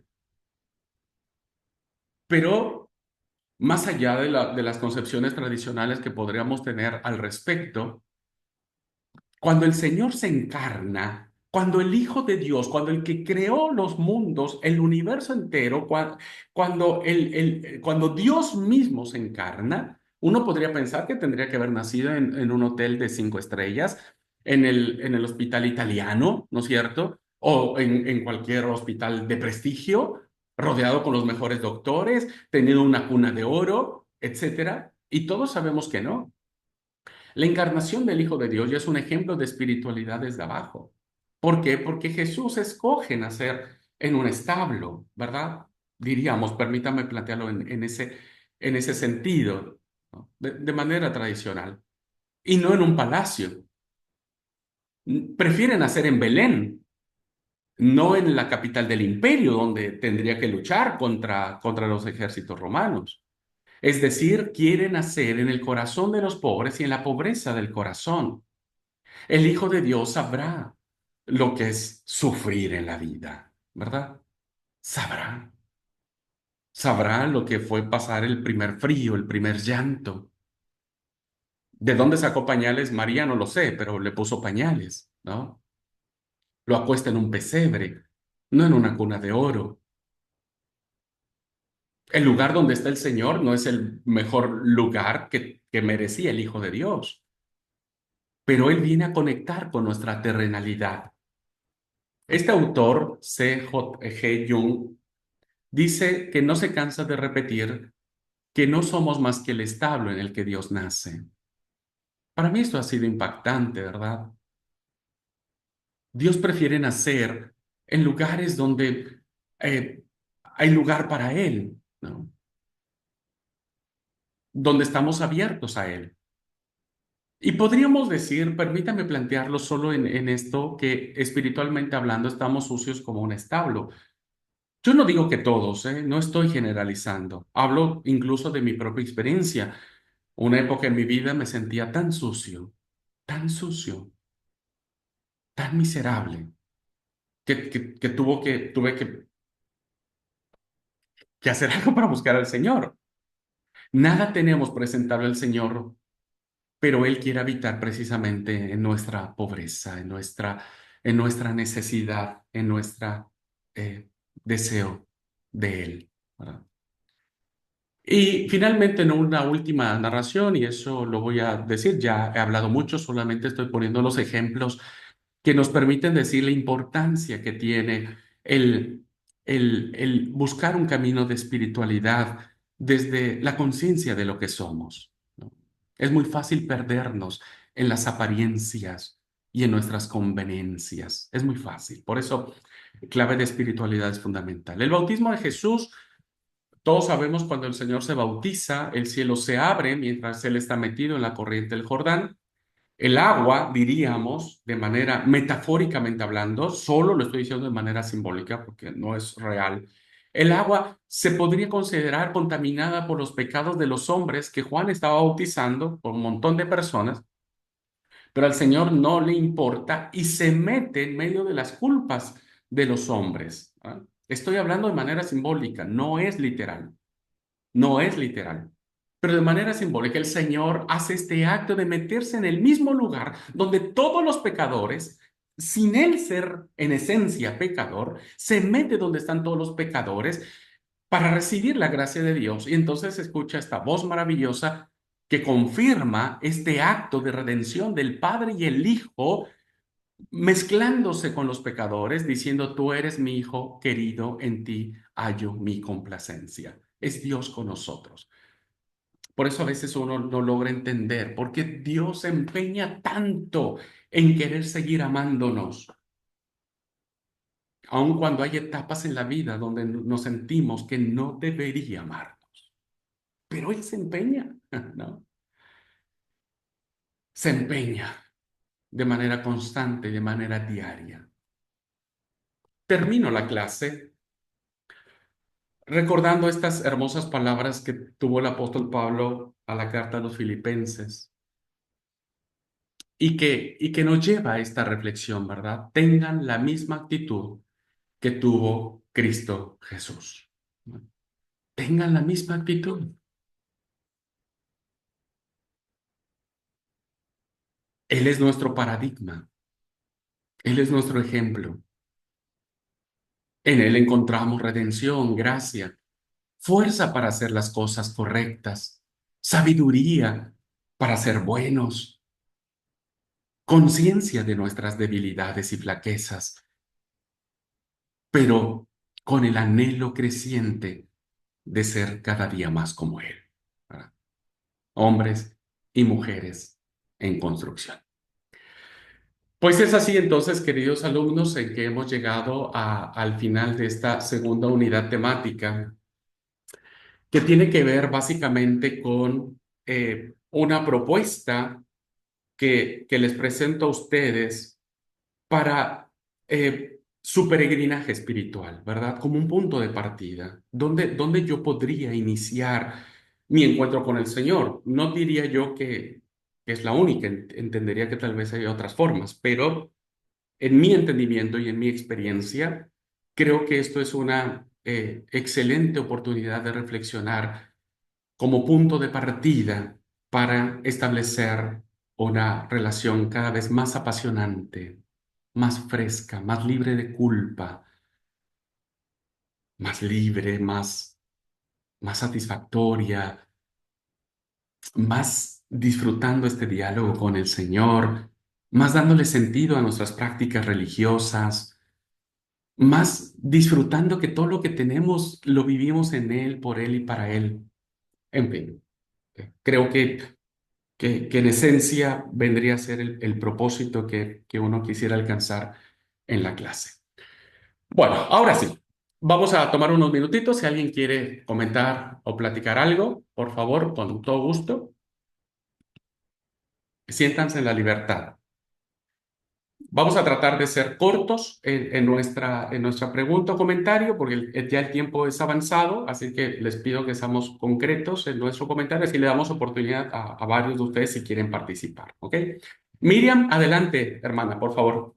Pero más allá de las concepciones tradicionales que podríamos tener al respecto, cuando el Señor se encarna, cuando el Hijo de Dios, cuando el que creó los mundos, el universo entero, cuando Dios mismo se encarna, uno podría pensar que tendría que haber nacido en un hotel de 5 estrellas, en el hospital italiano, ¿no es cierto? O en cualquier hospital de prestigio, rodeado con los mejores doctores, teniendo una cuna de oro, etcétera. Y todos sabemos que no. La encarnación del Hijo de Dios ya es un ejemplo de espiritualidad desde abajo. ¿Por qué? Porque Jesús escoge nacer en un establo, ¿verdad? Diríamos, permítame plantearlo en ese sentido, ¿no? De manera tradicional, y no en un palacio. Prefiere nacer en Belén, no en la capital del imperio, donde tendría que luchar contra los ejércitos romanos. Es decir, quiere nacer en el corazón de los pobres y en la pobreza del corazón. El Hijo de Dios sabrá lo que es sufrir en la vida, ¿verdad? Sabrá. Sabrá lo que fue pasar el primer frío, el primer llanto. ¿De dónde sacó pañales? María no lo sé, pero le puso pañales, ¿no? Lo acuesta en un pesebre, no en una cuna de oro. El lugar donde está el Señor no es el mejor lugar que merecía el Hijo de Dios, pero Él viene a conectar con nuestra terrenalidad. Este autor, C.J. Jung, dice que no se cansa de repetir que no somos más que el establo en el que Dios nace. Para mí esto ha sido impactante, ¿verdad? Dios prefiere nacer en lugares donde hay lugar para Él, ¿no? Donde estamos abiertos a Él. Y podríamos decir, permítame plantearlo solo en esto, que espiritualmente hablando estamos sucios como un establo. Yo no digo que todos, ¿eh? No estoy generalizando. Hablo incluso de mi propia experiencia. Una época en mi vida me sentía tan sucio, tan miserable, que tuve que hacer algo para buscar al Señor. Nada tenemos presentable al Señor, pero Él quiere habitar precisamente en nuestra pobreza, en nuestra necesidad, en nuestro deseo de Él, ¿verdad? Y finalmente, en una última narración, y eso lo voy a decir, ya he hablado mucho, solamente estoy poniendo los ejemplos que nos permiten decir la importancia que tiene el, el buscar un camino de espiritualidad desde la conciencia de lo que somos, ¿no? Es muy fácil perdernos en las apariencias y en nuestras conveniencias. Es muy fácil. Por eso, clave de espiritualidad es fundamental. El bautismo de Jesús, todos sabemos cuando el Señor se bautiza, el cielo se abre mientras Él está metido en la corriente del Jordán. El agua, diríamos, de manera metafóricamente hablando, solo lo estoy diciendo de manera simbólica porque no es real. El agua se podría considerar contaminada por los pecados de los hombres que Juan estaba bautizando por un montón de personas, pero al Señor no le importa y se mete en medio de las culpas de los hombres. ¿Ah? Estoy hablando de manera simbólica, no es literal, no es literal. Pero de manera simbólica, el Señor hace este acto de meterse en el mismo lugar donde todos los pecadores, sin Él ser en esencia pecador, se mete donde están todos los pecadores para recibir la gracia de Dios. Y entonces se escucha esta voz maravillosa que confirma este acto de redención del Padre y el Hijo mezclándose con los pecadores, diciendo, tú eres mi Hijo querido, en ti hallo mi complacencia. Es Dios con nosotros. Por eso a veces uno no logra entender por qué Dios se empeña tanto en querer seguir amándonos, aun cuando hay etapas en la vida donde nos sentimos que no debería amarnos. Pero Él se empeña, ¿no? Se empeña de manera constante, de manera diaria. Termino la clase recordando estas hermosas palabras que tuvo el apóstol Pablo a la carta a los Filipenses y que nos lleva a esta reflexión, ¿verdad? Tengan la misma actitud que tuvo Cristo Jesús. Tengan la misma actitud. Él es nuestro paradigma, Él es nuestro ejemplo. En Él encontramos redención, gracia, fuerza para hacer las cosas correctas, sabiduría para ser buenos, conciencia de nuestras debilidades y flaquezas, pero con el anhelo creciente de ser cada día más como Él, ¿verdad? Hombres y mujeres en construcción. Pues es así entonces, queridos alumnos, en que hemos llegado al final de esta segunda unidad temática, que tiene que ver básicamente con una propuesta que les presento a ustedes para su peregrinaje espiritual, ¿verdad? Como un punto de partida, donde yo podría iniciar mi encuentro con el Señor. No diría yo que es la única, entendería que tal vez hay otras formas, pero en mi entendimiento y en mi experiencia, creo que esto es una excelente oportunidad de reflexionar como punto de partida para establecer una relación cada vez más apasionante, más fresca, más libre de culpa, más libre, más satisfactoria, más disfrutando este diálogo con el Señor, más dándole sentido a nuestras prácticas religiosas, más disfrutando que todo lo que tenemos lo vivimos en Él, por Él y para Él. En fin, creo que en esencia vendría a ser el propósito que uno quisiera alcanzar en la clase. Bueno, ahora sí, vamos a tomar unos minutitos. Si alguien quiere comentar o platicar algo, por favor, con todo gusto, siéntanse en la libertad. Vamos a tratar de ser cortos en nuestra pregunta o comentario, porque ya el tiempo es avanzado, así que les pido que seamos concretos en nuestro comentario, así le damos oportunidad a varios de ustedes si quieren participar, ¿ok? Miriam, adelante, hermana, por favor.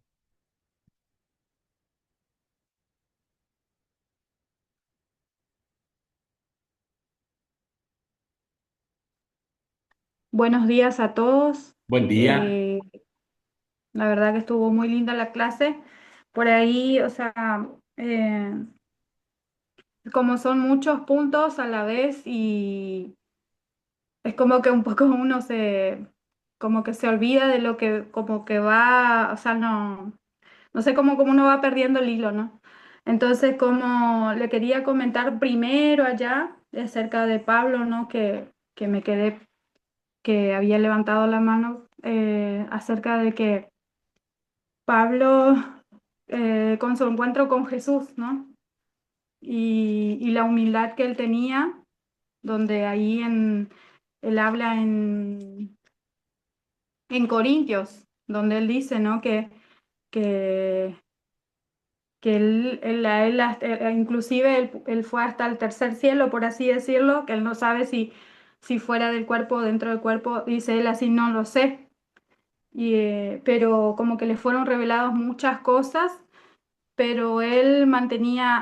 Buenos días a todos. Buen día. Eh, la verdad que estuvo muy linda la clase. Por ahí, o sea, eh, como son muchos puntos a la vez y es como que un poco uno como que se olvida de lo que, como que va, o sea, no sé cómo uno va perdiendo el hilo, ¿no? Entonces, como le quería comentar primero allá acerca de Pablo, ¿no? Que me quedé, que había levantado la mano acerca de que Pablo, con su encuentro con Jesús, ¿no? Y la humildad que él tenía, donde él habla en Corintios, donde él dice, ¿no? Que, que inclusive él fue hasta el tercer cielo, por así decirlo, que él no sabe si fuera del cuerpo o dentro del cuerpo, dice él así, no lo sé. Pero como que le fueron reveladas muchas cosas, pero él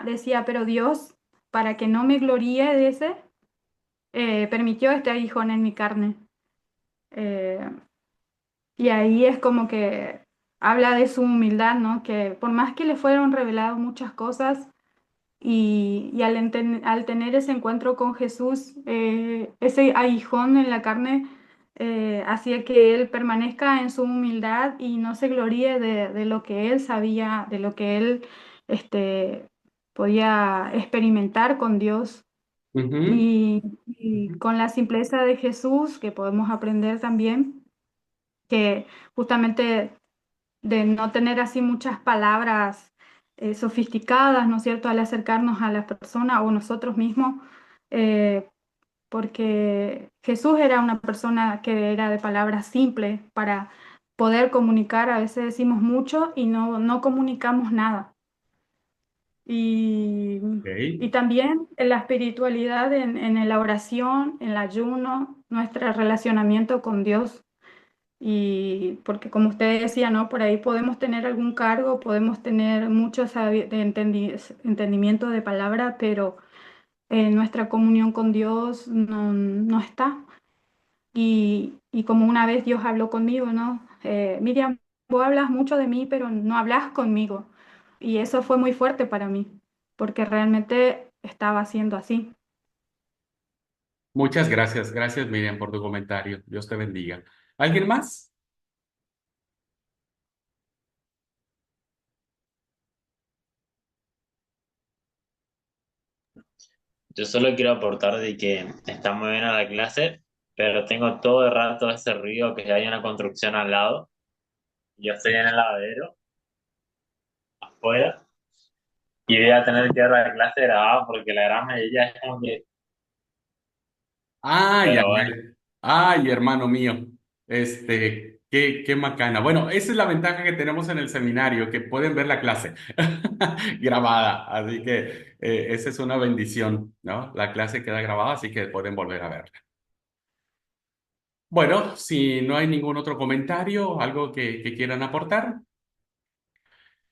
decía, pero Dios, para que no me gloríe de ese, permitió este aguijón en mi carne. Eh, y ahí es como que habla de su humildad, ¿no? Que por más que le fueron reveladas muchas cosas y al tener ese encuentro con Jesús, ese aguijón en la carne hacía que él permanezca en su humildad y no se gloríe de lo que él sabía, de lo que él este, podía experimentar con Dios. Ujú, Y con la simpleza de Jesús, que podemos aprender también, que justamente de no tener así muchas palabras sofisticadas, ¿no es cierto?, al acercarnos a la persona o nosotros mismos, eh, porque Jesús era una persona que era de palabras simples para poder comunicar. A veces decimos mucho y no comunicamos nada. Y, y ok. también en la espiritualidad, en la oración, en el ayuno, nuestro relacionamiento con Dios. Y porque como usted decía, ¿no? Por ahí podemos tener algún cargo, podemos tener mucho entendimiento de palabra, pero nuestra comunión con Dios no está. Y como una vez Dios habló conmigo, ¿no? Miriam, vos hablas mucho de mí, pero no hablas conmigo. Y eso fue muy fuerte para mí, porque realmente estaba siendo así. Muchas gracias. Gracias, Miriam, por tu comentario. Dios te bendiga. ¿Alguien más? Yo solo quiero aportar de que está muy buena la clase, pero tengo todo el rato ese ruido que hay una construcción al lado. Yo estoy en el lavadero, afuera, y voy a tener que ver la clase grabada porque la gran mayoría es como que... Ay, Pero ay, bueno, ay, ay, hermano mío, qué macana. Bueno, esa es la ventaja que tenemos en el seminario, que pueden ver la clase grabada, así que esa es una bendición, ¿no? La clase queda grabada, así que pueden volver a verla. Bueno, si no hay ningún otro comentario, algo que quieran aportar.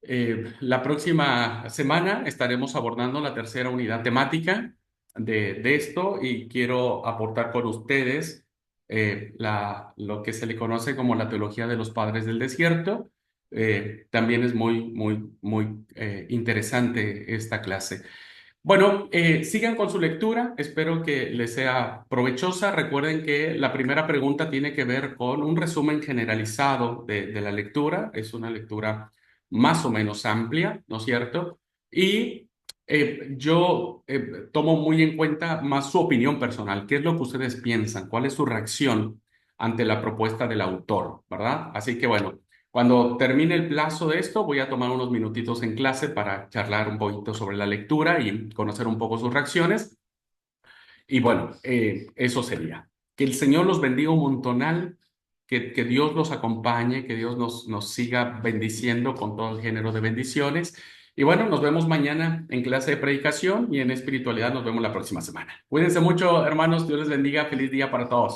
La próxima semana estaremos abordando la tercera unidad temática de esto y quiero aportar con ustedes lo que se le conoce como la teología de los padres del desierto. También es muy interesante esta clase. Bueno, sigan con su lectura, espero que les sea provechosa. Recuerden que la primera pregunta tiene que ver con un resumen generalizado de la lectura. Es una lectura más o menos amplia, ¿no es cierto? Y yo tomo muy en cuenta más su opinión personal. ¿Qué es lo que ustedes piensan? ¿Cuál es su reacción ante la propuesta del autor, ¿verdad? Así que bueno. Cuando termine el plazo de esto, voy a tomar unos minutitos en clase para charlar un poquito sobre la lectura y conocer un poco sus reacciones. Y bueno, eso sería. Que el Señor los bendiga un montonal, que Dios los acompañe, que Dios nos siga bendiciendo con todo el género de bendiciones. Y bueno, nos vemos mañana en clase de predicación y en espiritualidad nos vemos la próxima semana. Cuídense mucho, hermanos. Dios les bendiga. Feliz día para todos.